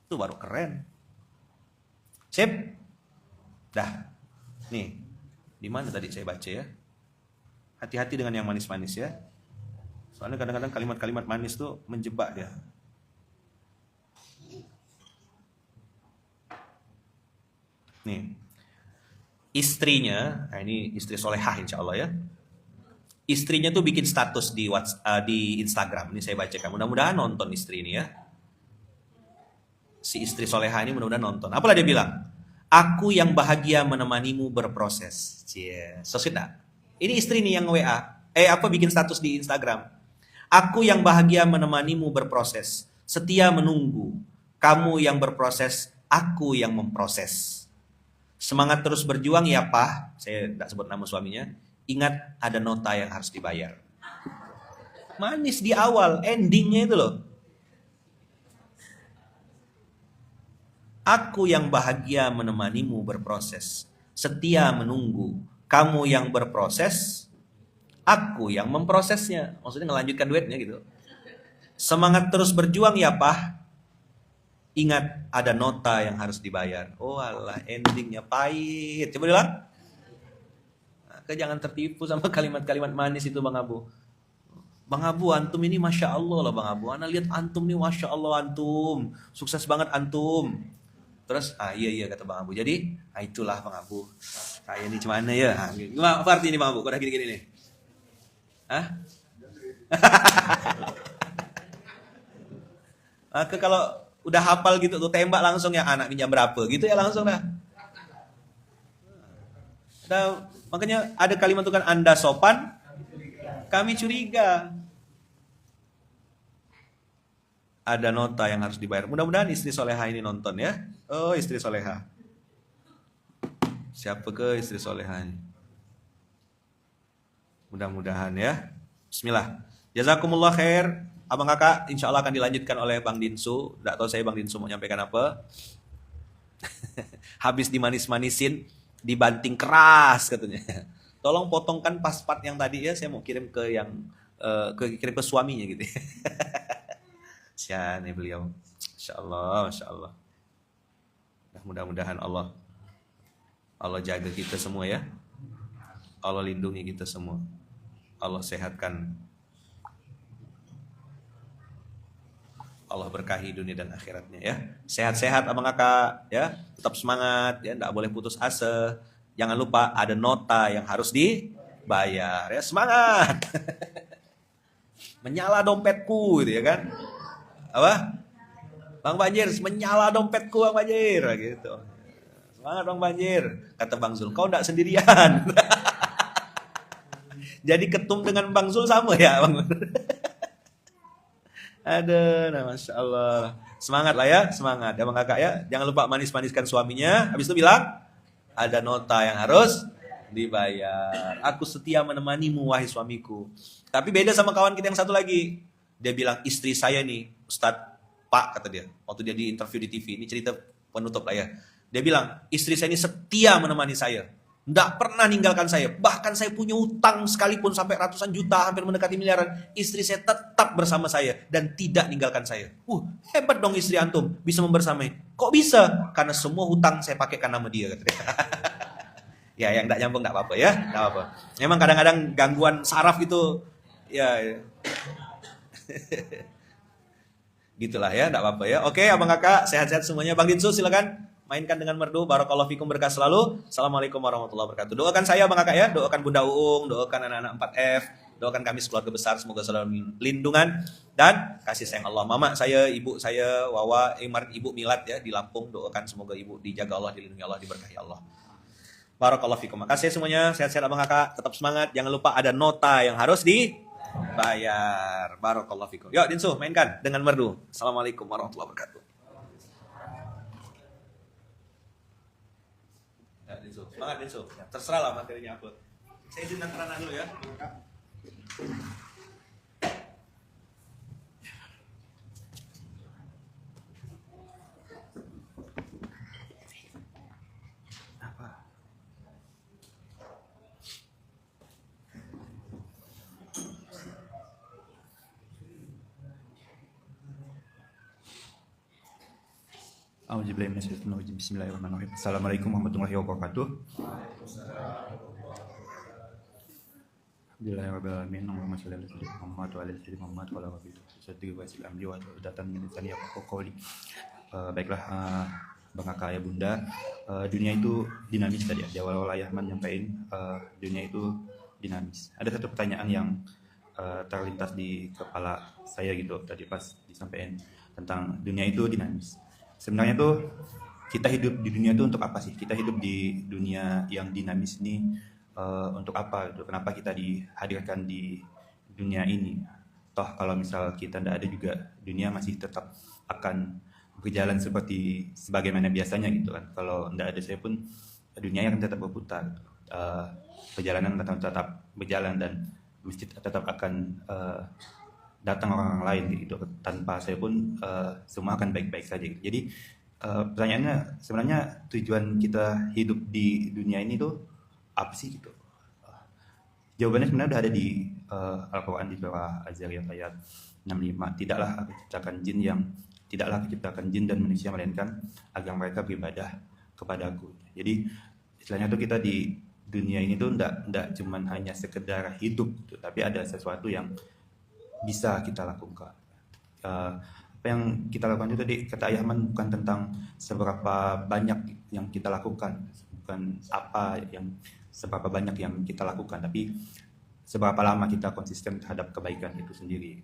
Itu baru keren. Sip? Dah. Nih. Di mana tadi saya baca ya? Hati-hati dengan yang manis-manis ya. Soalnya kadang-kadang kalimat-kalimat manis tuh menjebak dia. Nih. Istrinya, nah ini istri solehah insya Allah ya. Istrinya tuh bikin status di di Instagram. Ini saya bacakan. Mudah-mudahan nonton istri ini ya. Si istri solehah ini mudah-mudahan nonton. Apalah dia bilang? Aku yang bahagia menemanimu berproses. Cie, so sweet gak? Ini istri nih yang WA. Bikin status di Instagram. Aku yang bahagia menemanimu berproses. Setia menunggu. Kamu yang berproses, aku yang memproses. Semangat terus berjuang ya Pak. Saya tidak sebut nama suaminya. Ingat ada nota yang harus dibayar. Manis di awal, endingnya itu loh. Aku yang bahagia menemanimu berproses. Setia menunggu. Kamu yang berproses, aku yang memprosesnya. Maksudnya ngelanjutkan duetnya gitu. Semangat terus berjuang ya Pak. Ingat ada nota yang harus dibayar. Oh alah, endingnya pahit. Coba bilang. Jangan tertipu sama kalimat-kalimat manis itu Bang Abu. Bang Abu, antum ini Masya Allah lah Bang Abu. Ana lihat antum nih Masya Allah antum. Sukses banget antum. Terus, iya kata Bang Abu. Jadi, itulah Bang Abu. Saya ini gimana ya? Gimana arti ini Bang Abu? Kok udah gini-gini nih? Hah? Maka kalau udah hafal gitu tuh tembak langsung ya anak pinjam berapa gitu ya langsung dah. Nah, makanya ada kalimat itu kan Anda sopan, kami curiga. Ada nota yang harus dibayar. Mudah-mudahan istri soleha ini nonton ya. Oh istri soleha. Siapa ke istri soleha ini? Mudah-mudahan ya. Bismillah. Jazakumullah khair. Abang kakak insya Allah akan dilanjutkan oleh Bang Dinsu. Tidak tahu saya Bang Dinsu mau nyampaikan apa. Habis dimanis-manisin, dibanting keras katanya. Tolong potongkan pas part yang tadi ya. Saya mau kirim ke yang kirim ke suaminya gitu. Sian nih beliau. Masya Allah. Mudah-mudahan Allah jaga kita semua ya. Allah lindungi kita semua. Allah sehatkan. Allah berkahi dunia dan akhiratnya ya. Sehat-sehat abang kakak ya. Tetap semangat ya. Tidak boleh putus asa. Jangan lupa ada nota yang harus dibayar ya. Semangat. Menyala dompetku gitu ya kan. Apa? Bang Banjir, menyala dompetku Bang Banjir gitu. Semangat Bang Banjir. Kata Bang Zul, kau enggak sendirian. Jadi ketum dengan Bang Zul sama ya Bang. Aduh, nah Masya Allah. Semangat lah ya, semangat ya Bang kakak ya. Jangan lupa manis-maniskan suaminya. Habis itu bilang, ada nota yang harus dibayar. Aku setia menemanimu wahai suamiku. Tapi beda sama kawan kita yang satu lagi. Dia bilang, istri saya nih, Ustadz Pak, kata dia. Waktu dia di interview di TV, ini cerita penutup lah ya. Dia bilang, istri saya ini setia menemani saya. Nggak pernah ninggalkan saya. Bahkan saya punya utang sekalipun sampai ratusan juta, hampir mendekati miliaran. Istri saya tetap bersama saya dan tidak ninggalkan saya. Hebat dong istri antum, bisa membersamai. Kok bisa? Karena semua hutang saya pakaikan nama dia, kata dia. Ya, yang nggak nyambung nggak apa-apa ya. Nggak apa-apa. Memang kadang-kadang gangguan saraf itu, ya. Gitulah ya, enggak apa-apa ya. Oke, abang kakak, sehat-sehat semuanya. Bang Dinsu silakan mainkan dengan merdu. Barakallahu fikum, berkah selalu. Assalamualaikum warahmatullahi wabarakatuh. Doakan saya abang kakak ya, doakan Bunda Uung, doakan anak-anak 4F. Doakan kami sekeluarga besar semoga selalu lindungan dan kasih sayang Allah. Mama saya, ibu saya, Wawa, kemarin ibu milad ya di Lampung. Doakan semoga ibu dijaga Allah, dilindungi Allah, diberkahi Allah. Barakallahu fikum. Makasih semuanya. Sehat-sehat abang kakak. Tetap semangat. Jangan lupa ada nota yang harus dibayar. Barakallahu fikum. Yuk Dinsu mainkan dengan merdu. Assalamualaikum warahmatullahi wabarakatuh. Ya, Dinsu. Semangat Dinsu. Terserah lah materinya apa. Saya izinkan kerana dulu ya. Bismillahirrahmanirrahim. Assalamualaikum warahmatullahi wabarakatuh. Alhamdulillahirrahmanirrahim. Allahumma sholli ala sayyidina Muhammad wa ala ali sayyidina Muhammad wa ala ali sayyidina Muhammad wa datang min lisani qawli. Baiklah Bang Kakak ya Bunda, dunia itu dinamis tadi ya. Di awal Ayahman nyampain dunia itu dinamis. Ada satu pertanyaan yang terlintas di kepala saya gitu tadi pas disampaikan tentang dunia itu dinamis. Sebenarnya tuh kita hidup di dunia itu untuk apa sih? Kita hidup di dunia yang dinamis ini untuk apa? Gitu? Kenapa kita dihadirkan di dunia ini? Toh kalau misal kita tidak ada juga, dunia masih tetap akan berjalan seperti sebagaimana biasanya gitu kan. Kalau tidak ada saya pun dunia akan tetap berputar. Perjalanan tetap berjalan dan masjid tetap akan datang orang lain gitu. Tanpa saya pun semua akan baik-baik saja gitu. Jadi pertanyaannya sebenarnya tujuan kita hidup di dunia ini tuh apa sih gitu? Jawabannya sebenarnya udah ada di Al-Quran di surah Az-Zariyat ayat 65. Tidaklah aku ciptakan jin dan manusia melainkan agar mereka beribadah kepadaku. Jadi istilahnya tuh kita di dunia ini tuh enggak cuman hanya sekedar hidup gitu, tapi ada sesuatu yang bisa kita lakukan. Apa yang kita lakukan itu tadi kata Ayahman bukan tentang seberapa banyak yang kita lakukan, bukan seberapa banyak yang kita lakukan, tapi seberapa lama kita konsisten terhadap kebaikan itu sendiri.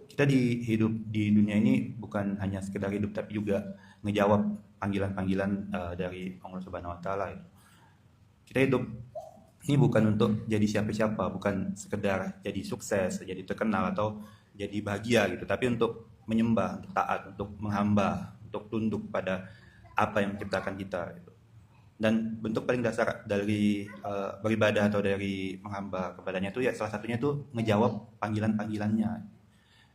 Kita hidup di dunia ini bukan hanya sekedar hidup, tapi juga ngejawab panggilan-panggilan dari Allah Subhanahu Wa Taala. Kita hidup ini bukan untuk jadi siapa-siapa, bukan sekedar jadi sukses, jadi terkenal atau jadi bahagia gitu, tapi untuk menyembah, untuk taat, untuk menghamba, untuk tunduk pada apa yang menciptakan kita gitu. Dan bentuk paling dasar dari beribadah atau dari menghamba kepadanya itu ya salah satunya itu ngejawab panggilan-panggilannya.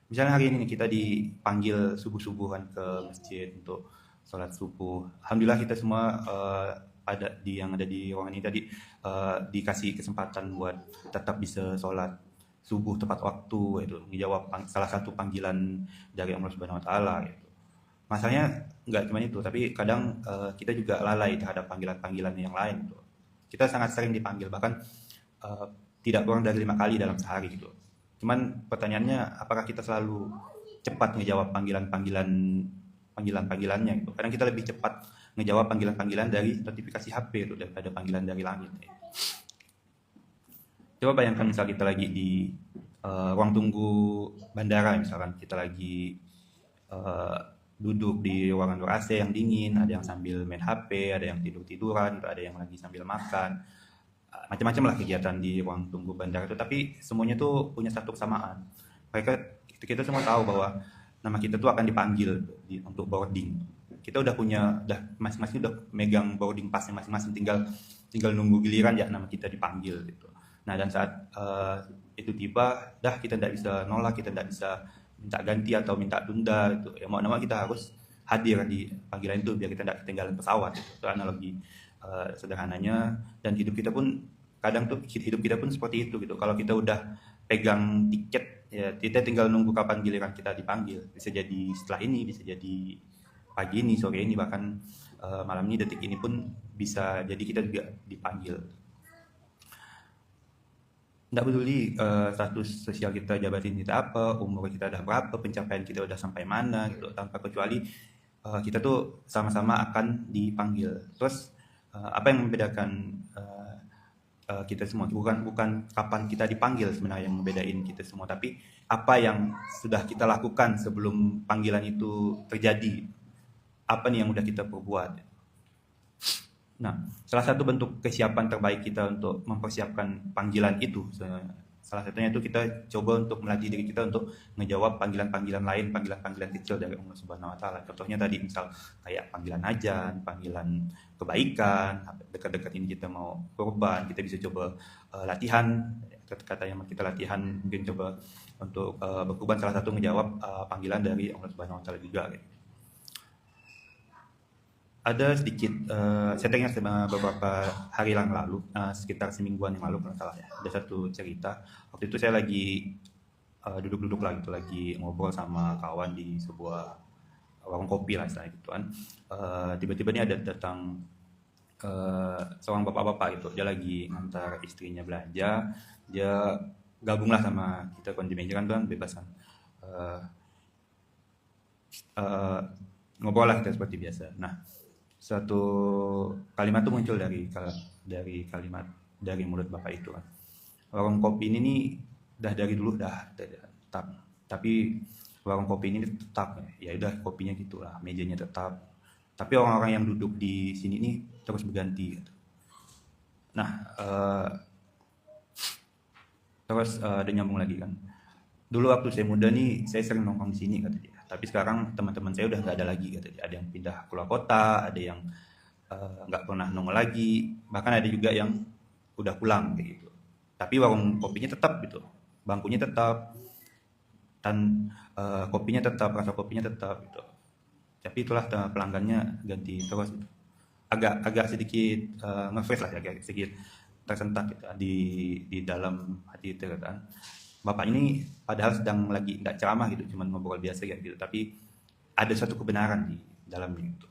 Misalnya hari ini kita dipanggil subuh-subuhan ke masjid untuk sholat subuh. Alhamdulillah kita semua yang ada di ruangan ini tadi dikasih kesempatan buat tetap bisa sholat subuh tepat waktu, itu menjawab salah satu panggilan dari Allah Subhanahu Wa Taala gitu. Masalahnya nggak cuma itu, tapi kadang kita juga lalai terhadap panggilan-panggilan yang lain gitu. Kita sangat sering dipanggil, bahkan tidak kurang dari 5 kali dalam sehari gitu. Cuman pertanyaannya apakah kita selalu cepat ngejawab panggilannya gitu. Kadang kita lebih cepat ngejawab panggilan-panggilan dari notifikasi HP itu daripada panggilan dari langit. Coba bayangkan misal kita lagi di ruang tunggu bandara, misalkan kita lagi duduk di ruangan ber-AC yang dingin, ada yang sambil main HP, ada yang tidur-tiduran, ada yang lagi sambil makan, macam-macam lah kegiatan di ruang tunggu bandara itu. Tapi semuanya tuh punya satu kesamaan. Kita semua tahu bahwa nama kita tuh akan dipanggil untuk boarding. Kita udah masing-masing udah megang boarding pass masing-masing, tinggal nunggu giliran ya nama kita dipanggil gitu. Nah dan saat itu tiba, kita tidak bisa nolak, kita tidak bisa minta ganti atau minta tunda itu. Ya mau kita harus hadir di panggilan itu biar kita tidak ketinggalan pesawat. Itu analogi sederhananya. Dan hidup kita pun seperti itu gitu. Kalau kita udah pegang tiket, ya kita tinggal nunggu kapan giliran kita dipanggil. Bisa jadi setelah ini, bisa jadi pagi ini, sore ini, bahkan malam ini, detik ini pun bisa jadi kita juga dipanggil. Tidak peduli status sosial kita, jabatan kita apa, umur kita udah berapa, pencapaian kita udah sampai mana gitu, tanpa kecuali kita tuh sama-sama akan dipanggil. Terus apa yang membedakan kita semua. Bukan kapan kita dipanggil sebenarnya yang membedain kita semua, tapi apa yang sudah kita lakukan sebelum panggilan itu terjadi. Apa nih yang udah kita perbuat. Nah, salah satu bentuk kesiapan terbaik kita untuk mempersiapkan panggilan itu, salah satunya itu kita coba untuk melatih diri kita untuk ngejawab panggilan-panggilan lain, panggilan-panggilan kecil dari Allah Subhanahu wa taala. Contohnya tadi misal kayak panggilan ajan, panggilan kebaikan, dekat-dekat ini kita mau korban, kita bisa coba latihan, kata yang kita latihan mungkin coba untuk berkorban, salah satu ngejawab panggilan dari Allah Subhanahu wa taala juga gitu. Ada sedikit, saya teringat beberapa hari yang lalu, sekitar semingguan yang lalu kalau salah ya, ada satu cerita. Waktu itu saya lagi duduk-duduk lah gitu, lagi ngobrol sama kawan di sebuah warung kopi lah istilahnya gitu kan. Tiba-tiba ini ada datang seorang bapak-bapak gitu, dia lagi ngantar istrinya belanja, dia gabunglah sama kita kan di meja kan bebas kan. Ngobrol lah kita seperti biasa. Nah, satu kalimat tuh muncul dari kalimat dari mulut bapak itu kan. Warung kopi ini nih dari dulu tetap, tapi warung kopi ini tetap ya udah kopinya gitulah, mejanya tetap, tapi orang-orang yang duduk di sini nih terus berganti gitu. Nah, terus dia nyambung lagi kan, dulu waktu saya muda nih saya sering nongkrong di sini kata dia, tapi sekarang teman-teman saya udah nggak ada lagi kata dia. Ada yang pindah keluar kota, ada yang nggak pernah nongol lagi, bahkan ada juga yang udah pulang kayak gitu. Tapi warung kopinya tetap gitu, bangkunya tetap, dan kopinya tetap, rasa kopinya tetap gitu. Tapi itulah pelanggannya ganti terus gitu. Agak sedikit nge-freeze lah, agak sedikit tersentak gitu di dalam hati itu kan. Bapak ini padahal sedang lagi tidak ceramah gitu, cuman ngobrol biasa gitu, tapi ada satu kebenaran di dalamnya gitu.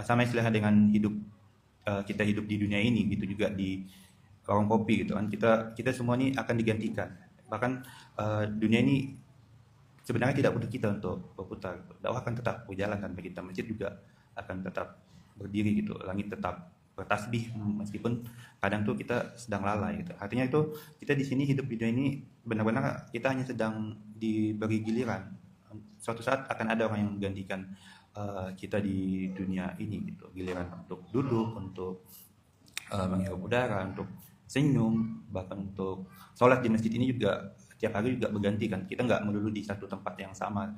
Sama istilahnya dengan kita hidup di dunia ini gitu juga di warung kopi gitu kan. Kita semua ini akan digantikan. Bahkan dunia ini sebenarnya tidak butuh kita untuk berputar. Dakwah akan tetap berjalan tanpa kita, masjid juga akan tetap berdiri gitu, langit tetap bertasbih meskipun kadang tuh kita sedang lalai gitu. Artinya itu kita di sini hidup di dunia ini benar-benar kita hanya sedang diberi giliran. Suatu saat akan ada orang yang menggantikan kita di dunia ini gitu. Giliran untuk duduk, untuk menghirup udara, untuk senyum, bahkan untuk sholat di masjid ini juga tiap hari juga berganti kan. Kita nggak melulu di satu tempat yang sama.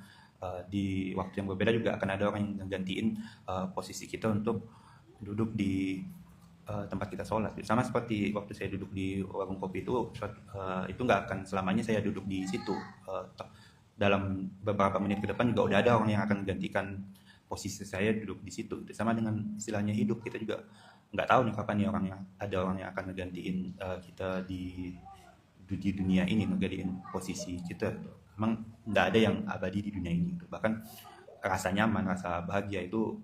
Di waktu yang berbeda juga akan ada orang yang menggantiin posisi kita untuk duduk di tempat kita sholat. Sama seperti waktu saya duduk di warung kopi itu nggak akan selamanya saya duduk di situ. Dalam beberapa menit ke depan juga udah ada orang yang akan menggantikan posisi saya duduk di situ. Sama dengan istilahnya hidup, kita juga nggak tahu nih kapan nih ada orang yang akan menggantiin kita di dunia ini, menggantiin posisi kita. Emang nggak ada yang abadi di dunia ini. Bahkan rasa nyaman, rasa bahagia itu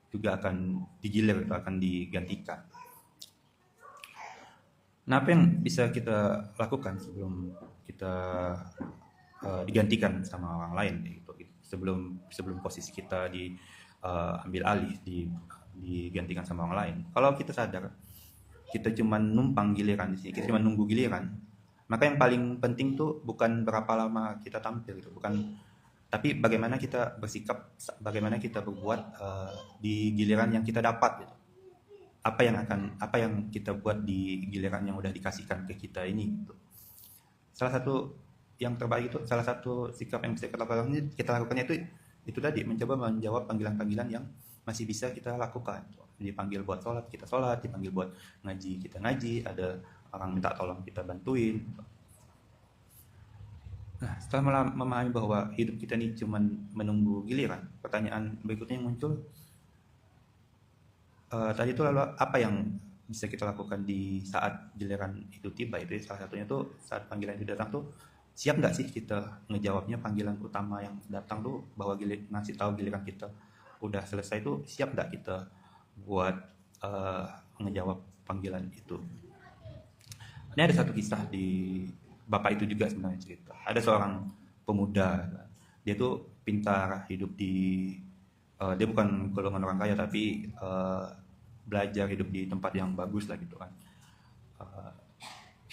juga akan digilir, akan digantikan. Nah, apa yang bisa kita lakukan sebelum kita digantikan sama orang lain gitu, sebelum posisi kita diambil alih, digantikan sama orang lain? Kalau kita sadar kita cuma numpang giliran di sini, kita cuma nunggu giliran, maka yang paling penting tuh bukan berapa lama kita tampil gitu, tapi bagaimana kita bersikap, bagaimana kita berbuat di giliran yang kita dapat gitu. Apa yang kita buat di giliran yang udah dikasihkan ke kita ini gitu. Salah satu yang terbaik itu, salah satu sikap yang bisa kita lakukannya itu tadi, mencoba menjawab panggilan-panggilan yang masih bisa kita lakukan. Dipanggil buat sholat, kita sholat, dipanggil buat ngaji, kita ngaji, ada orang minta tolong, kita bantuin. Nah, setelah memahami bahwa hidup kita ini cuma menunggu giliran, pertanyaan berikutnya yang muncul, tadi itu lalu apa yang bisa kita lakukan di saat giliran itu tiba? Itu salah satunya tuh saat panggilan itu datang tuh, siap nggak sih kita ngejawabnya panggilan utama yang datang tuh, bahwa ngasih tahu giliran kita udah selesai tuh, siap nggak kita buat ngejawab panggilan itu? Ini ada satu kisah di bapak itu juga sebenarnya cerita. Ada seorang pemuda, dia tuh pintar hidup dia bukan golongan orang kaya, tapi belajar hidup di tempat yang bagus lah gitu kan.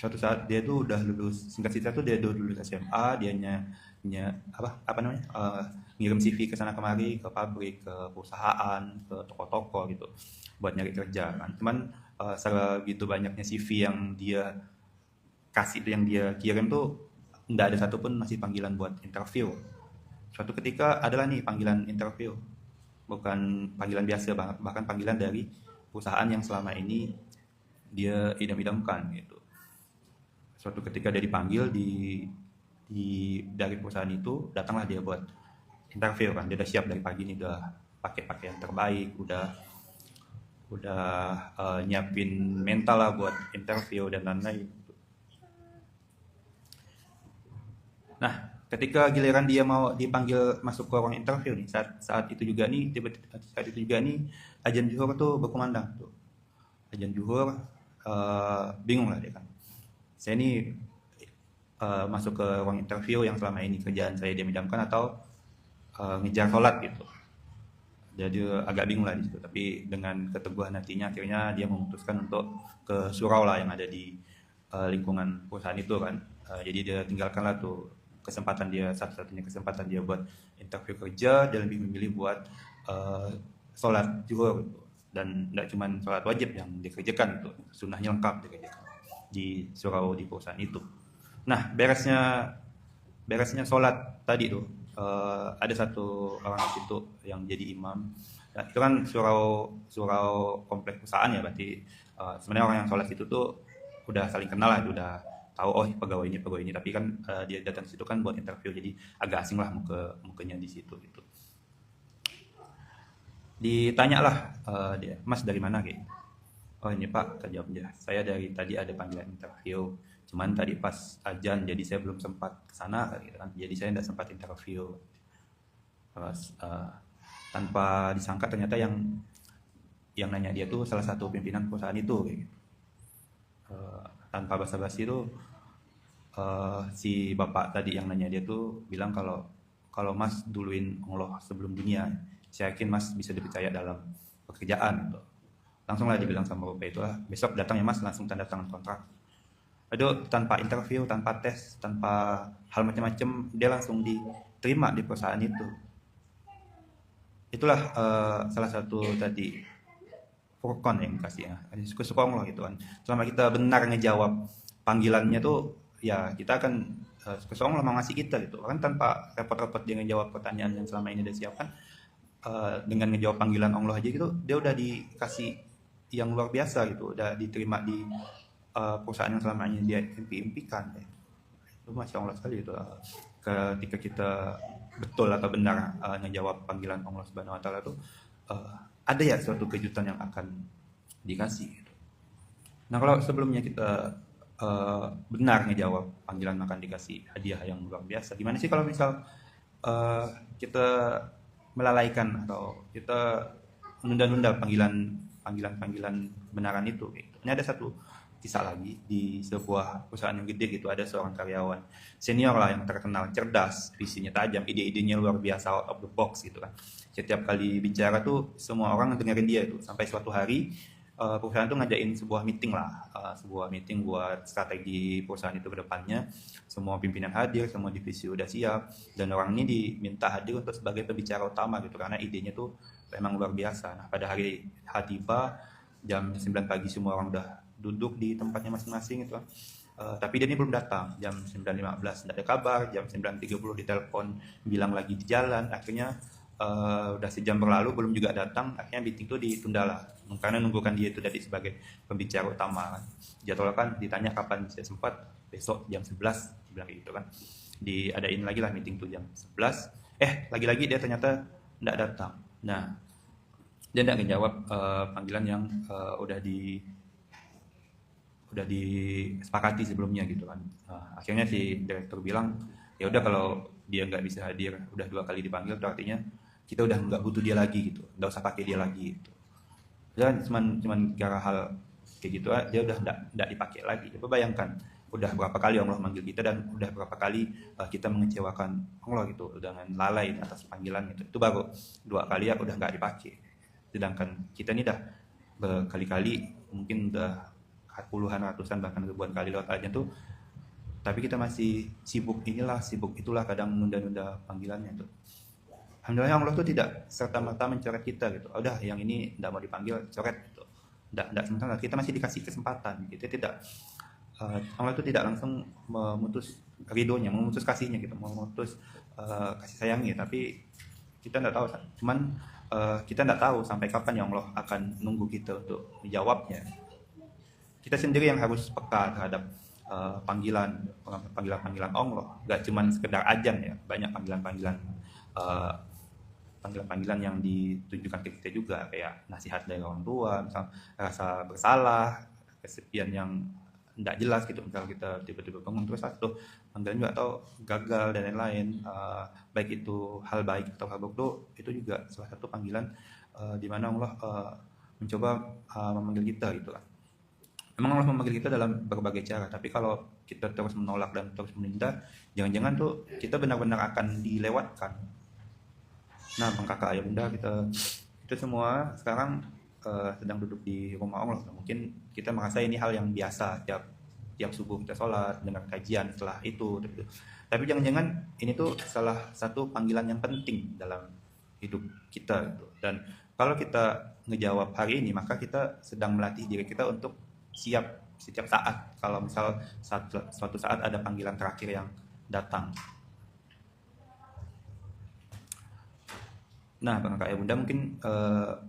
suatu saat dia tuh udah lulus, singkat cerita tuh dia udah lulus SMA, dia apa namanya, ngirim CV ke sana kemari, ke pabrik, ke perusahaan, ke toko-toko gitu buat nyari kerja kan. Cuman sebegitu banyaknya CV yang dia kasih, yang dia kirim tuh nggak ada satupun masih panggilan buat interview. Suatu ketika adalah nih panggilan interview, bukan panggilan biasa, bahkan panggilan dari perusahaan yang selama ini dia idam-idamkan gitu. Suatu ketika dia dipanggil dari perusahaan itu, datanglah dia buat interview kan. Dia udah siap dari pagi nih, udah pakai pakaian terbaik, udah nyiapin mental lah buat interview dan lain-lain. Nah, ketika giliran dia mau dipanggil masuk ke ruang interview nih, saat itu juga nih azan zuhur tuh berkumandang tuh. Azan zuhur, bingung lah dia kan. Saya ini masuk ke ruang interview yang selama ini kerjaan saya diam-diamkan atau ngejar sholat gitu. Jadi agak bingung lah di situ. Tapi dengan keteguhan hatinya akhirnya dia memutuskan untuk ke surau lah yang ada di lingkungan perusahaan itu kan. Jadi dia tinggalkanlah tuh kesempatan dia, satu-satunya kesempatan dia buat interview kerja, dia lebih memilih buat sholat zuhur gitu. Dan tidak cuma sholat wajib yang dikerjakan itu, sunnahnya lengkap dikerjakan di surau di perusahaan itu. Nah, beresnya sholat tadi tuh, ada satu orang di situ yang jadi imam. Nah, itu kan surau komplek perusahaan ya, berarti sebenarnya orang yang sholat itu tuh udah saling kenal lah, udah tahu oh pegawai ini, tapi kan dia datang ke situ kan buat interview, jadi agak asing lah mukanya di situ gitu. Ditanya lah dia, Mas dari mana kayak? Oh ini Pak, jawab dia. Saya dari tadi ada panggilan interview, cuman tadi pas azan jadi saya belum sempat kesana gitu kan. Jadi saya tidak sempat interview. Terus tanpa disangka ternyata yang nanya dia tuh salah satu pimpinan perusahaan itu kayak gitu. Tanpa basa-basi itu si bapak tadi yang nanya dia tuh bilang kalau Mas duluin Allah sebelum dunia, saya yakin Mas bisa dipercaya dalam pekerjaan gitu. Langsung lah dibilang sama bapak itu lah, besok datang ya Mas, langsung tanda tangan kontrak. Itu tanpa interview, tanpa tes, tanpa hal macam-macam, dia langsung diterima di perusahaan itu. Itulah salah satu tadi furqan yang kasih ya, suka Allah gitu kan. Selama kita benar ngejawab panggilannya tuh, ya kita akan suka Allah mau ngasih kita gitu kan, tanpa repot-repot dia ngejawab pertanyaan yang selama ini dia siapkan. Dengan ngejawab panggilan Allah aja gitu, dia udah dikasih yang luar biasa gitu, udah diterima di perusahaan yang selama ini dia impikan. Itu masya Allah sekali itu. Ketika kita betul atau benar ngejawab panggilan Allah Subhanahu Wa Taala tuh, ada ya suatu kejutan yang akan dikasih gitu. Nah kalau sebelumnya kita benar ngejawab panggilan akan dikasih hadiah yang luar biasa, gimana sih kalau misal kita melalaikan atau kita menunda-nunda panggilan benaran itu gitu. Ini ada satu kisah lagi di sebuah perusahaan yang gede gitu, ada seorang karyawan senior lah yang terkenal cerdas, visinya tajam, ide-idenya luar biasa, out of the box gitu kan. Setiap kali bicara tuh semua orang dengerin dia itu, sampai suatu hari perusahaan tuh ngadain sebuah meeting buat strategi perusahaan itu ke depannya. Semua pimpinan hadir, semua divisi udah siap, dan orang ini diminta hadir untuk sebagai pembicara utama gitu, karena idenya tuh memang luar biasa. Nah pada hari tiba jam 9 pagi semua orang udah duduk di tempatnya masing-masing gitu kan. Tapi dia ini belum datang. Jam 9.15 tidak ada kabar, jam 9.30 ditelepon bilang lagi di jalan. Akhirnya udah sejam berlalu belum juga datang. Akhirnya meeting itu ditunda lah, karena nunggukan dia itu tadi sebagai pembicara utama kan. Jadwalkan ditanya kapan saya sempat, besok jam 11 bilang gitu kan. Diadain lagi lah meeting tuh jam 11. Lagi-lagi dia ternyata tidak datang. Nah dia tidak menjawab panggilan yang udah disepakati sebelumnya gitu kan. Akhirnya si direktur bilang ya udah kalau dia nggak bisa hadir, udah 2 kali dipanggil, itu artinya kita udah nggak butuh dia lagi gitu, nggak usah pakai dia lagi gitu. Dan cuman gara hal kayak gitu dia udah nggak dipakai lagi. Coba bayangkan udah berapa kali Allah manggil kita, dan udah berapa kali kita mengecewakan Allah gitu dengan lalai atas panggilan itu. Itu baru 2 kali ya udah nggak dipakai. Sedangkan kita ini dah berkali-kali, mungkin udah puluhan, ratusan, bahkan ribuan kali lewat ayatnya tuh, tapi kita masih sibuk inilah, sibuk itulah, kadang nunda-nunda panggilannya tuh. Alhamdulillah Allah tuh tidak serta-merta mencoret kita gitu. Oh, udah yang ini tidak mau dipanggil, coret gitu. Tidak sementara, kita masih dikasih kesempatan. Kita tidak Allah itu tidak langsung memutus ridhonya, memutus kasihnya gitu, memutus kasih sayangnya, tapi kita tidak tahu, cuman kita tidak tahu sampai kapan yang Allah akan nunggu kita untuk menjawabnya. Kita sendiri yang harus peka terhadap panggilan Allah, gak cuman sekedar ajan ya, banyak panggilan yang ditujukan ke kita juga, kayak nasihat dari orang tua, misal rasa bersalah, kesepian yang tidak jelas gitu, misal kita tiba-tiba bangun terus satu panggilan juga, atau gagal dan lain-lain, baik itu hal baik atau hal buruk tuh, itu juga salah satu panggilan di mana Allah mencoba memanggil kita gitu lah. Memang Allah memanggil kita dalam berbagai cara, tapi kalau kita terus menolak dan terus meminta, jangan-jangan tuh kita benar-benar akan dilewatkan. Nah, bang kakak ayah bunda, kita semua sekarang sedang duduk di rumah Allah. Mungkin kita merasa ini hal yang biasa, tiap subuh kita sholat, dengar kajian setelah itu. Tapi jangan-jangan ini tuh salah satu panggilan yang penting dalam hidup kita gitu. Dan kalau kita ngejawab hari ini, maka kita sedang melatih diri kita untuk siap setiap saat kalau misal suatu saat ada panggilan terakhir yang datang. Nah, Bang Kakak ya Bunda, mungkin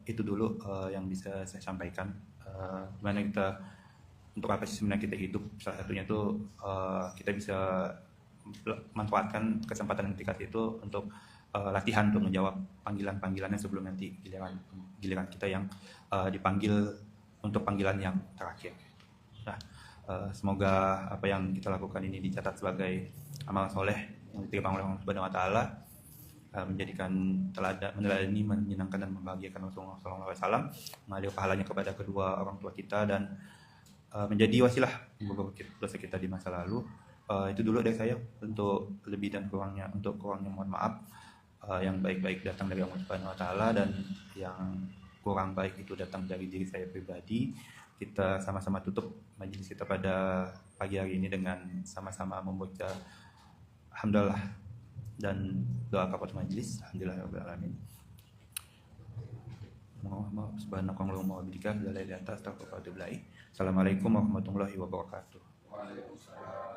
itu dulu yang bisa saya sampaikan. Gimana kita, untuk apa sih sebenarnya kita hidup? Salah satunya itu kita bisa manfaatkan kesempatan yang dikasih itu untuk latihan untuk menjawab panggilan-panggilannya sebelum nanti giliran kita yang dipanggil untuk panggilan yang terakhir. Nah, semoga apa yang kita lakukan ini dicatat sebagai amal soleh yang diterima oleh Allah Subhanahu Wa Taala, menjadikan meneladani, menyenangkan dan membahagiakan Rasulullah SAW, mengalir pahalanya kepada kedua orang tua kita, dan menjadi wasilah beberapa dosa kita di masa lalu. Itu dulu dari saya. Untuk lebih dan kurangnya mohon maaf. Yang baik-baik datang dari Allah Subhanahu Wa Taala, dan yang kurang baik itu datang dari diri saya pribadi. Kita sama-sama tutup majelis kita pada pagi hari ini dengan sama-sama membaca alhamdulillah dan doa kafarat majelis. Alhamdulillahirabbil alamin. Subhanakallahumma wa bihamdika, la ilaha illa anta, astaghfiruka wa atubu ilaik. Assalamualaikum warahmatullahi wabarakatuh. Waalaikumsalam.